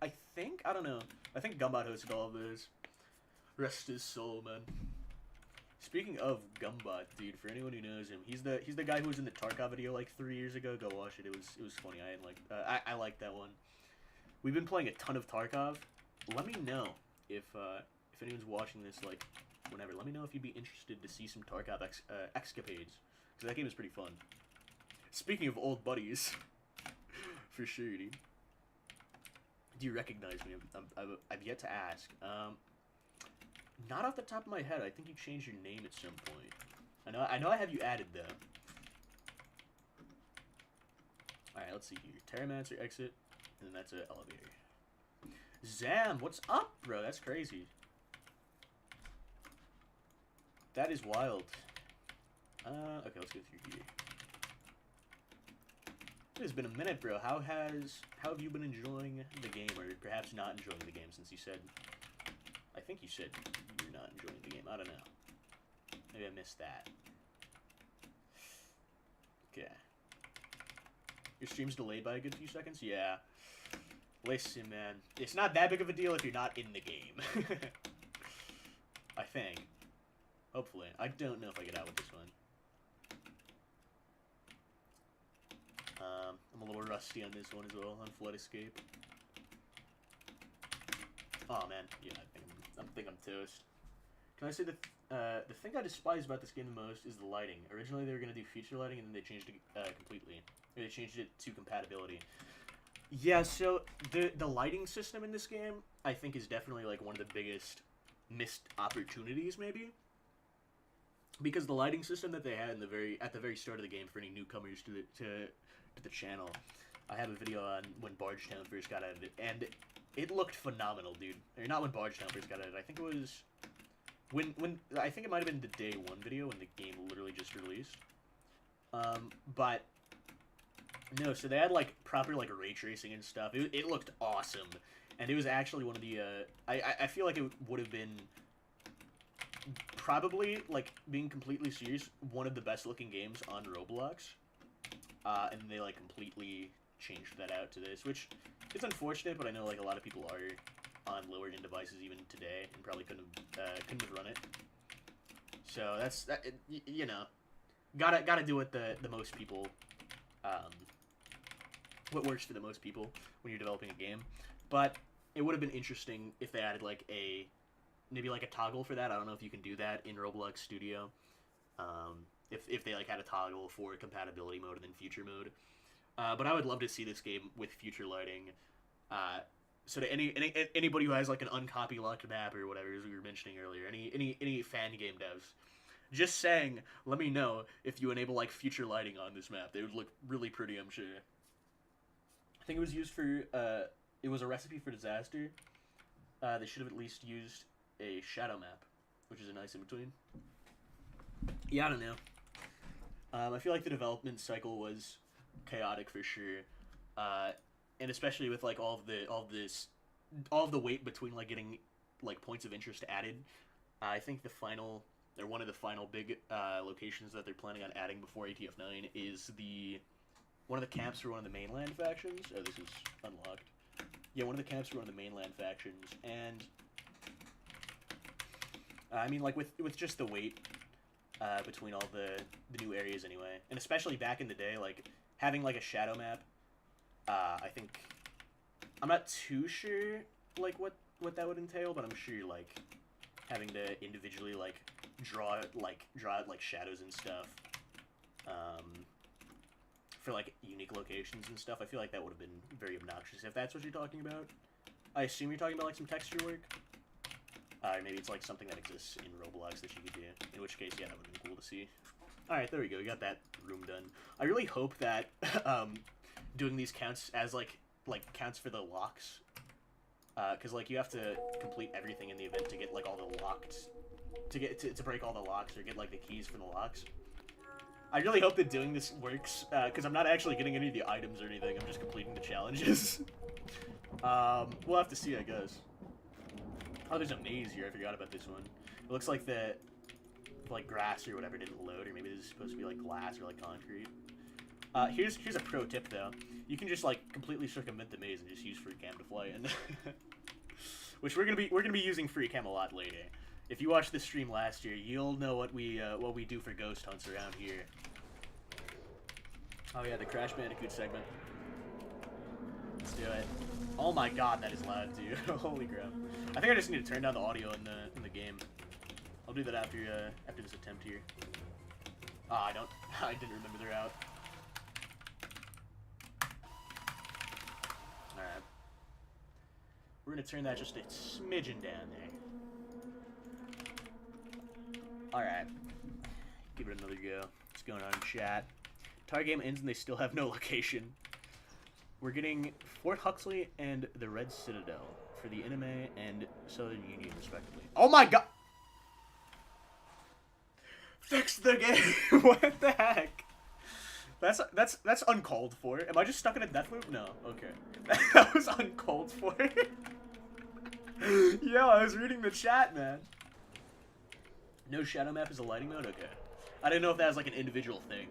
I think, I don't know. I think Gumbot hosted all of those. Rest his soul, man. Speaking of Gumbot, dude, for anyone who knows him, he's the guy who was in the Tarkov video like 3 years ago. Go watch it. It was funny. I liked that one. We've been playing a ton of Tarkov. Let me know if anyone's watching this, like, whenever. Let me know if you'd be interested to see some Tarkov escapades, because that game is pretty fun. Speaking of old buddies, for sure, dude. Do you recognize me? I've yet to ask. Not off the top of my head. I think you changed your name at some point. I know I have you added though. All right, let's see here. Terramancer exit, and then that's an elevator. Zam, what's up, bro? That's crazy. That is wild. Okay, let's go through here. It has been a minute, bro. How have you been enjoying the game, or perhaps not enjoying the game, since you said... I think you said you're not enjoying the game. I don't know. Maybe I missed that. Okay. Your stream's delayed by a good few seconds? Yeah. Listen, man. It's not that big of a deal if you're not in the game. I think. Hopefully. I don't know if I get out with this one. I'm a little rusty on this one as well, on Flood Escape. Oh man, yeah, I think I'm toast. Can I say the thing I despise about this game the most is the lighting. Originally they were gonna do feature lighting, and then they changed it completely. They changed it to compatibility. Yeah, so the lighting system in this game, I think, is definitely like one of the biggest missed opportunities, maybe. Because the lighting system that they had at the very start of the game for any newcomers to the channel, I have a video on when Bargetown first got added, and it looked phenomenal, dude. Or not when Bargetown first got added. I think it was when I think it might have been the day one video when the game literally just released. But no, so they had like proper like ray tracing and stuff. It looked awesome, and it was actually one of the I feel like it would have been probably, like, being completely serious, one of the best looking games on Roblox. And they like completely changed that out to this, which is unfortunate, but I know like a lot of people are on lower end devices even today and probably couldn't have run it. So that's that. You know, gotta do what the most people, what works for the most people when you're developing a game. But it would have been interesting if they added like maybe like a toggle for that. I don't know if you can do that in Roblox Studio. If they like had a toggle for compatibility mode and then future mode. But I would love to see this game with future lighting. So to anybody who has like an uncopy locked map or whatever, as we were mentioning earlier, any fan game devs, just saying, let me know if you enable like future lighting on this map. They would look really pretty, I'm sure. I think it was used for it was a recipe for disaster. They should have at least used a shadow map, which is a nice in between. Yeah, I don't know. I feel like the development cycle was chaotic for sure, and especially with like all of the weight between like getting like points of interest added. I think one of the final big locations that they're planning on adding before ATF 9 is one of the camps for one of the mainland factions. Oh, this is unlocked. Yeah, one of the camps for one of the mainland factions, and I mean, like with just the weight between all the new areas anyway, and especially back in the day, like having like a shadow map. I think I'm not too sure like what that would entail, but I'm sure like having to individually like draw out like shadows and stuff for like unique locations and stuff. I feel like that would have been very obnoxious if that's what you're talking about. I assume you're talking about like some texture work. Maybe it's like something that exists in Roblox that you could do. In which case, yeah, that would have been cool to see. Alright, there we go. We got that room done. I really hope that doing these counts as, like counts for the locks. Because, like, you have to complete everything in the event to get, like, all the locked... To break all the locks or get, like, the keys for the locks. I really hope that doing this works, because I'm not actually getting any of the items or anything. I'm just completing the challenges. We'll have to see, I guess. Oh, there's a maze here. I forgot about this one. It looks like the... like grass or whatever didn't load, or maybe this is supposed to be like glass or like concrete. Here's a pro tip though. You can just like completely circumvent the maze and just use free cam to fly in. Which we're gonna be using free cam a lot later. If you watched the stream last year, you'll know what we do for ghost hunts around here. Oh yeah, the Crash Bandicoot segment. Let's do it. Oh my god, that is loud, dude. Holy crap. I think I just need to turn down the audio in the game. I'll do that after this attempt here. I didn't remember the route. Alright. We're gonna turn that just a smidgen down there. Alright. Give it another go. What's going on in chat? Entire game ends and they still have no location. We're getting Fort Huxley and the Red Citadel for the Anime and Southern Union, respectively. Oh my god! Fix the game! What the heck? That's uncalled for. Am I just stuck in a death loop? No. Okay. That was uncalled for. Yo, I was reading the chat, man. No shadow map is a lighting mode? Okay. I didn't know if that was like an individual thing.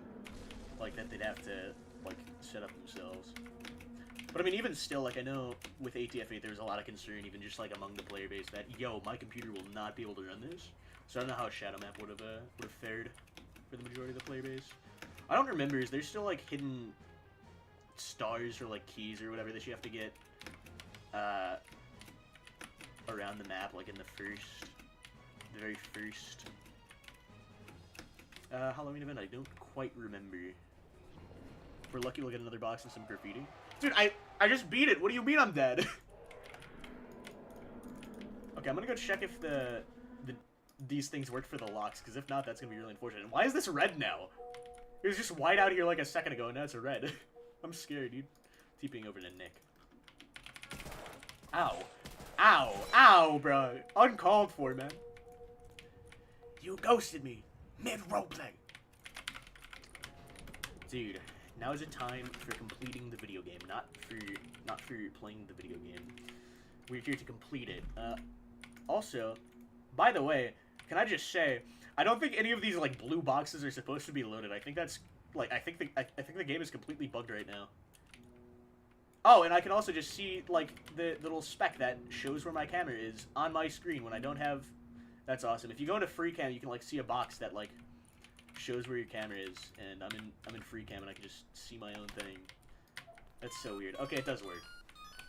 Like that they'd have to like set up themselves. But I mean, even still, like I know with ATF8 there was a lot of concern, even just like among the player base, that yo, my computer will not be able to run this. So I don't know how a shadow map would have fared for the majority of the player base. I don't remember. Is there still like hidden stars or like keys or whatever that you have to get around the map, like in the very first Halloween event? I don't quite remember. If we're lucky, we'll get another box and some graffiti. Dude, I just beat it. What do you mean I'm dead? Okay, I'm gonna go check if these things work for the locks, because if not, that's gonna be really unfortunate. Why is this red now? It was just white out here like a second ago, and now it's a red. I'm scared, dude. TPing over to Nick. Ow. Ow. Ow, bro. Uncalled for, man. You ghosted me. Mid-roleplay. Dude, now is a time for completing the video game, not for playing the video game. We're here to complete it. Also, by the way, can I just say, I don't think any of these like blue boxes are supposed to be loaded. I think that's like I think the game is completely bugged right now. Oh, and I can also just see like the little speck that shows where my camera is on my screen when I don't have. That's awesome. If you go into free cam, you can like see a box that like shows where your camera is, and I'm in free cam and I can just see my own thing. That's so weird. Okay, it does work.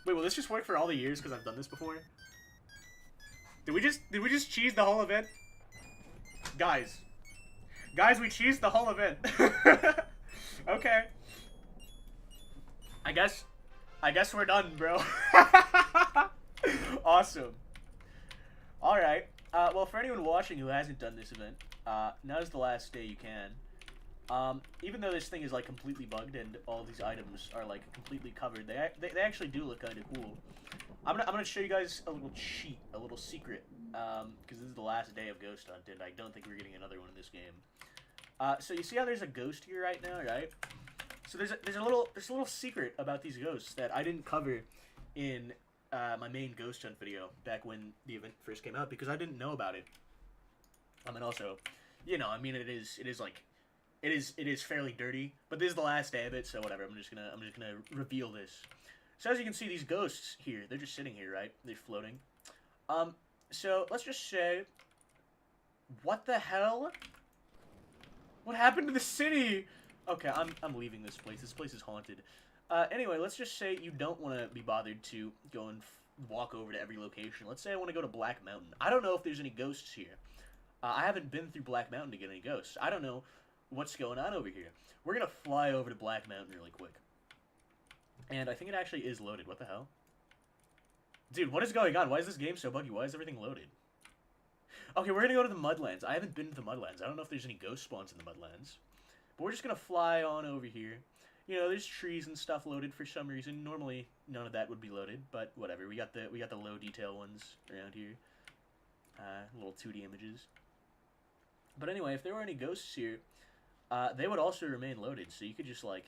Wait, will this just work for all the years because I've done this before? Did we just cheese the whole event? Guys, we cheesed the whole event. Okay. I guess we're done, bro. Awesome. All right. Well, for anyone watching who hasn't done this event, now's the last day you can. Even though this thing is like completely bugged and all these items are like completely covered, they actually do look kind of cool. I'm gonna show you guys a little cheat, a little secret, because this is the last day of Ghost Hunt, and I don't think we're getting another one in this game. So you see how there's a ghost here right now, right? So there's a little secret about these ghosts that I didn't cover in my main Ghost Hunt video back when the event first came out, because I didn't know about it. And also, you know, I mean, it is fairly dirty, but this is the last day of it, so whatever. I'm just gonna reveal this. So as you can see, these ghosts here, they're just sitting here, right? They're floating. So let's just say, what the hell? What happened to the city? Okay, I'm leaving this place. This place is haunted. Anyway, let's just say you don't want to be bothered to go and walk over to every location. Let's say I want to go to Black Mountain. I don't know if there's any ghosts here. I haven't been through Black Mountain to get any ghosts. I don't know what's going on over here. We're gonna fly over to Black Mountain really quick. And I think it actually is loaded. What the hell? Dude, what is going on? Why is this game so buggy? Why is everything loaded? Okay, we're gonna go to the Mudlands. I haven't been to the Mudlands. I don't know if there's any ghost spawns in the Mudlands. But we're just gonna fly on over here. You know, there's trees and stuff loaded for some reason. Normally, none of that would be loaded, but whatever. We got the low detail ones around here. Little 2D images. But anyway, if there were any ghosts here, they would also remain loaded, so you could just, like,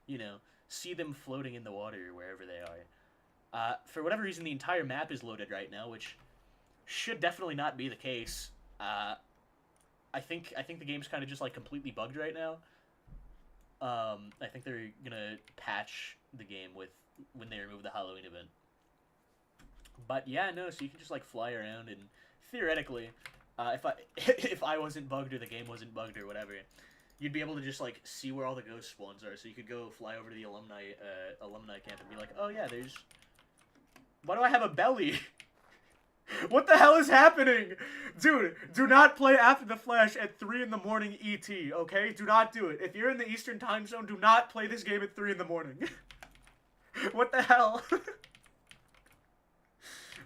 you know, see them floating in the water wherever they are. For whatever reason, the entire map is loaded right now, which should definitely not be the case. I think the game's kind of just, like, completely bugged right now. I think they're gonna patch the game when they remove the Halloween event. But yeah, no, so you can just, like, fly around, and theoretically, if I wasn't bugged or the game wasn't bugged or whatever, you'd be able to just, like, see where all the ghost spawns are. So you could go fly over to the alumni camp and be like, oh yeah, there's... Why do I have a belly? What the hell is happening? Dude, do not play After the Flash at 3 in the morning ET, okay? Do not do it. If you're in the Eastern time zone, do not play this game at 3 in the morning. What the hell?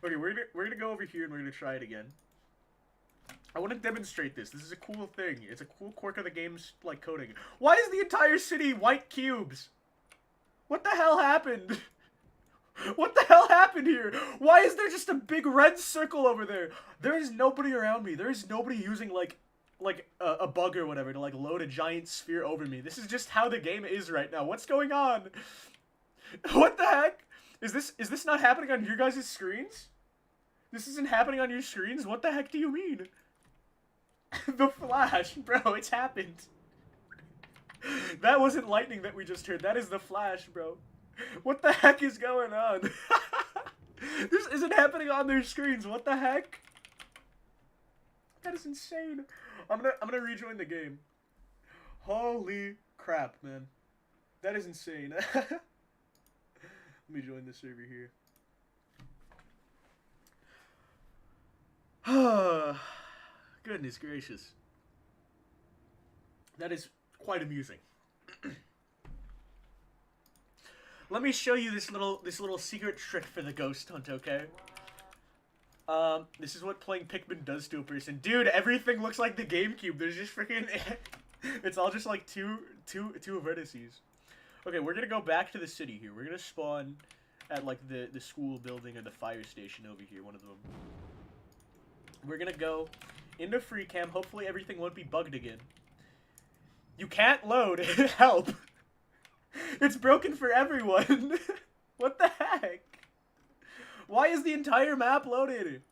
Okay, we're gonna go over here and we're gonna try it again. I want to demonstrate this. This is a cool thing. It's a cool quirk of the game's, like, coding. Why is the entire city white cubes? What the hell happened? What the hell happened here? Why is there just a big red circle over there? There is nobody around me. There is nobody using, like a bug or whatever to, like, load a giant sphere over me. This is just how the game is right now. What's going on? What the heck? Is this not happening on your guys' screens? This isn't happening on your screens? What the heck do you mean? The Flash, bro, it's happened. That wasn't lightning that we just heard. That is the Flash, bro. What the heck is going on? This isn't happening on their screens. What the heck? That is insane. I'm gonna rejoin the game. Holy crap, man. That is insane. Let me join the server here. Goodness gracious. That is quite amusing. Let me show you this little secret trick for the ghost hunt, okay? This is what playing Pikmin does to a person. Dude, everything looks like the GameCube. There's just freaking... It's all just like two vertices. Okay, we're gonna go back to the city here. We're gonna spawn at, like, the school building or the fire station over here, one of them. We're gonna go into free cam. Hopefully everything won't be bugged again. You can't load. Help. It's broken for everyone. What the heck? Why is the entire map loaded?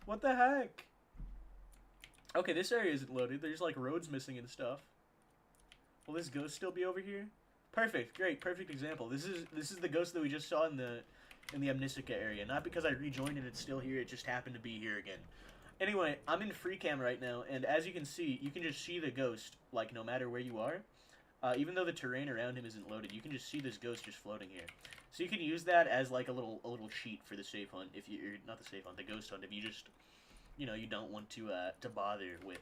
What the heck? Okay, this area isn't loaded. There's, like, roads missing and stuff. Will this ghost still be over here? Perfect. Great. Perfect example. This is the ghost that we just saw in the Amnesia area. Not because I rejoined and it's still here. It just happened to be here again. Anyway, I'm in free cam right now, and as you can see, you can just see the ghost, like, no matter where you are. Even though the terrain around him isn't loaded, you can just see this ghost just floating here. So you can use that as, like, a little cheat for the safe hunt. If you're not the safe hunt, the ghost hunt. If you just, you know, you don't want to bother with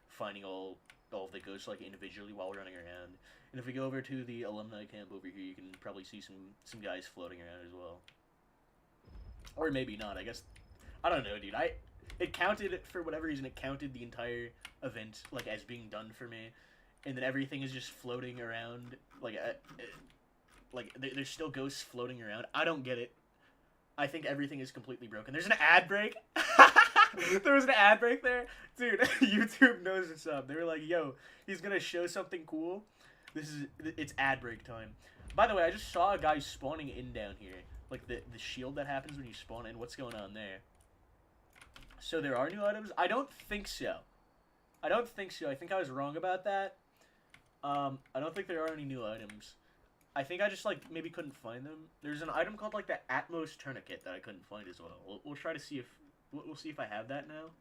finding all of the ghosts, like, individually while running around. And if we go over to the alumni camp over here, you can probably see some guys floating around as well. Or maybe not. I guess, I don't know, dude. It counted, for whatever reason, it counted the entire event, like, as being done for me. And then everything is just floating around, like there's still ghosts floating around. I don't get it. I think everything is completely broken. There's an ad break. There was an ad break there. Dude, YouTube knows what's up. They were like, yo, he's gonna show something cool. It's ad break time. By the way, I just saw a guy spawning in down here. Like, the shield that happens when you spawn in. What's going on there? So there are new items? I don't think so. I think I was wrong about that. I don't think there are any new items. I think I just, like, maybe couldn't find them. There's an item called, like, the Atmos Tourniquet that I couldn't find as well. We'll try to see if... We'll see if I have that now.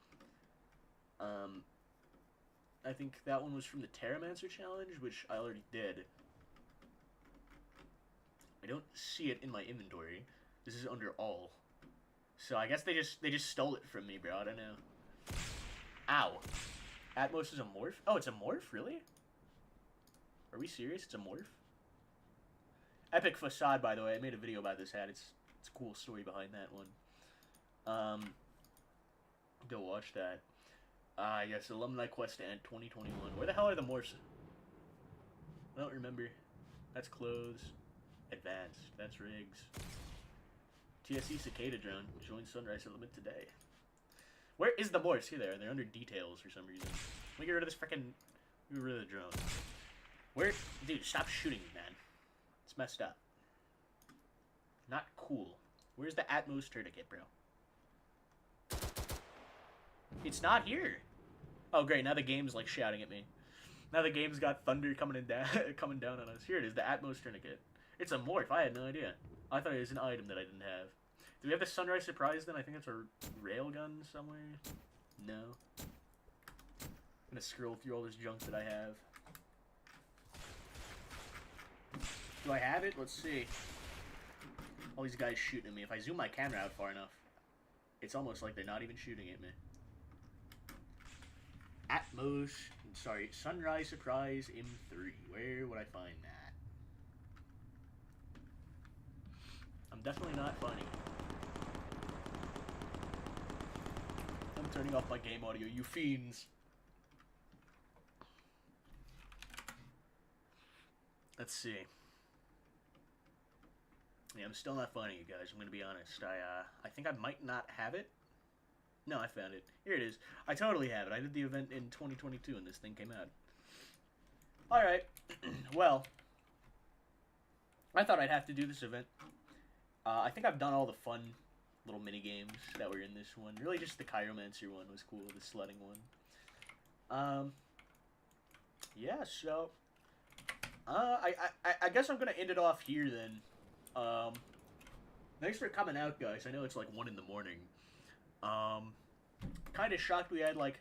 I think that one was from the Terramancer Challenge, which I already did. I don't see it in my inventory. This is under all. So I guess they just stole it from me, bro. I don't know. Ow. Atmos is a morph? Oh, it's a morph? Really? Are we serious? It's a morph? Epic Facade, by the way. I made a video about this hat. It's a cool story behind that one. Go watch that. Yes, Alumni Quest to End 2021. Where the hell are the Morse? I don't remember. That's clothes. Advanced. That's rigs. TSE Cicada drone. Join Sunrise Element today. Where is the Morse? Here they are. They're under details for some reason. Let me get rid of this frickin'... Get rid of the drone. Where... Dude, stop shooting me, man. It's messed up. Not cool. Where's the Atmos tourniquet, bro? It's not here. Oh, great. Now the game's, like, shouting at me. Now the game's got thunder coming down on us. Here it is, the Atmos tourniquet. It's a morph. I had no idea. I thought it was an item that I didn't have. Do we have the Sunrise Surprise then? I think it's a railgun somewhere. No. I'm gonna scroll through all this junk that I have. Do I have it? Let's see. All these guys shooting at me. If I zoom my camera out far enough, it's almost like they're not even shooting at me. Atmos, sorry, Sunrise Surprise M3. Where would I find that? I'm definitely not finding it. I'm turning off my game audio, you fiends. Let's see. Yeah, I'm still not finding it, guys. I'm gonna be honest. I think I might not have it. No, I found it. Here it is. I totally have it. I did the event in 2022 and this thing came out. Alright. Well, I thought I'd have to do this event. I think I've done all the fun little mini games that were in this one. Really just the Chiromancer one was cool, the sledding one. Yeah, so I guess I'm gonna end it off here then. Thanks for coming out, guys. I know it's like 1 in the morning. Kind of shocked we had like,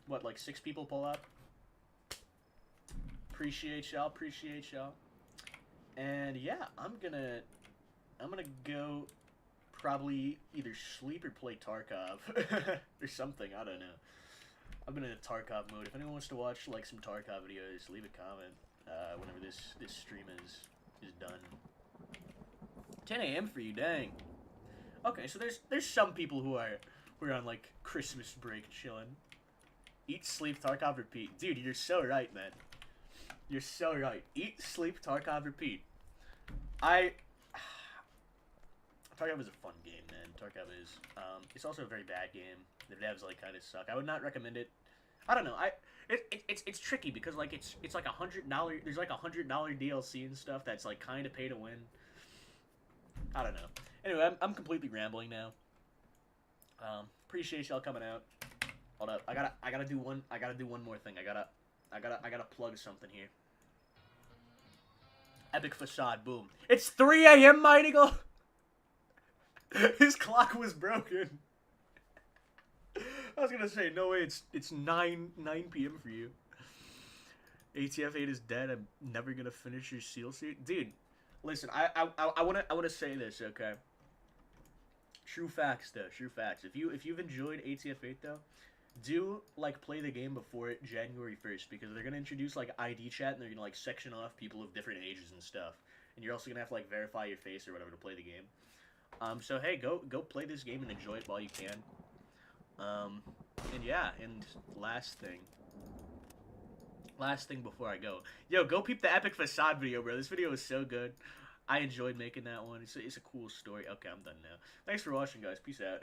what, like 6 people pull up. Appreciate y'all, And yeah, I'm gonna go probably either sleep or play Tarkov or something. I don't know. I've been in a Tarkov mode. If anyone wants to watch like some Tarkov videos, leave a comment whenever this stream is done. 10 a.m. for you, dang. Okay, so there's some people who are on like Christmas break chilling. Eat, sleep, Tarkov, repeat. Dude, you're so right, man. You're so right. Eat, sleep, Tarkov, repeat. Tarkov is a fun game, man. Tarkov is. It's also a very bad game. The devs like kind of suck. I would not recommend it. I don't know. It's tricky because like it's like $100. There's like $100 DLC and stuff that's like kind of pay to win. I don't know. Anyway, I'm completely rambling now. Appreciate y'all coming out. Hold up. I gotta do one more thing. I gotta plug something here. Epic Facade, boom. It's 3 a.m. Mighty Eagle. His clock was broken. I was gonna say, no way, it's 9 p.m. for you. ATF 8 is dead. I'm never gonna finish your SEAL suit. Dude, listen, I wanna say this, okay? True facts though, true facts. If you've enjoyed ATF 8 though, do like play the game before January 1st because they're gonna introduce like ID chat and they're gonna like section off people of different ages and stuff. And you're also gonna have to like verify your face or whatever to play the game. So hey, go play this game and enjoy it while you can. And yeah, and last thing before I go. Yo, go peep the Epic Facade video, bro. This video is so good. I enjoyed making that one. It's a cool story. Okay, I'm done now. Thanks for watching, guys. Peace out.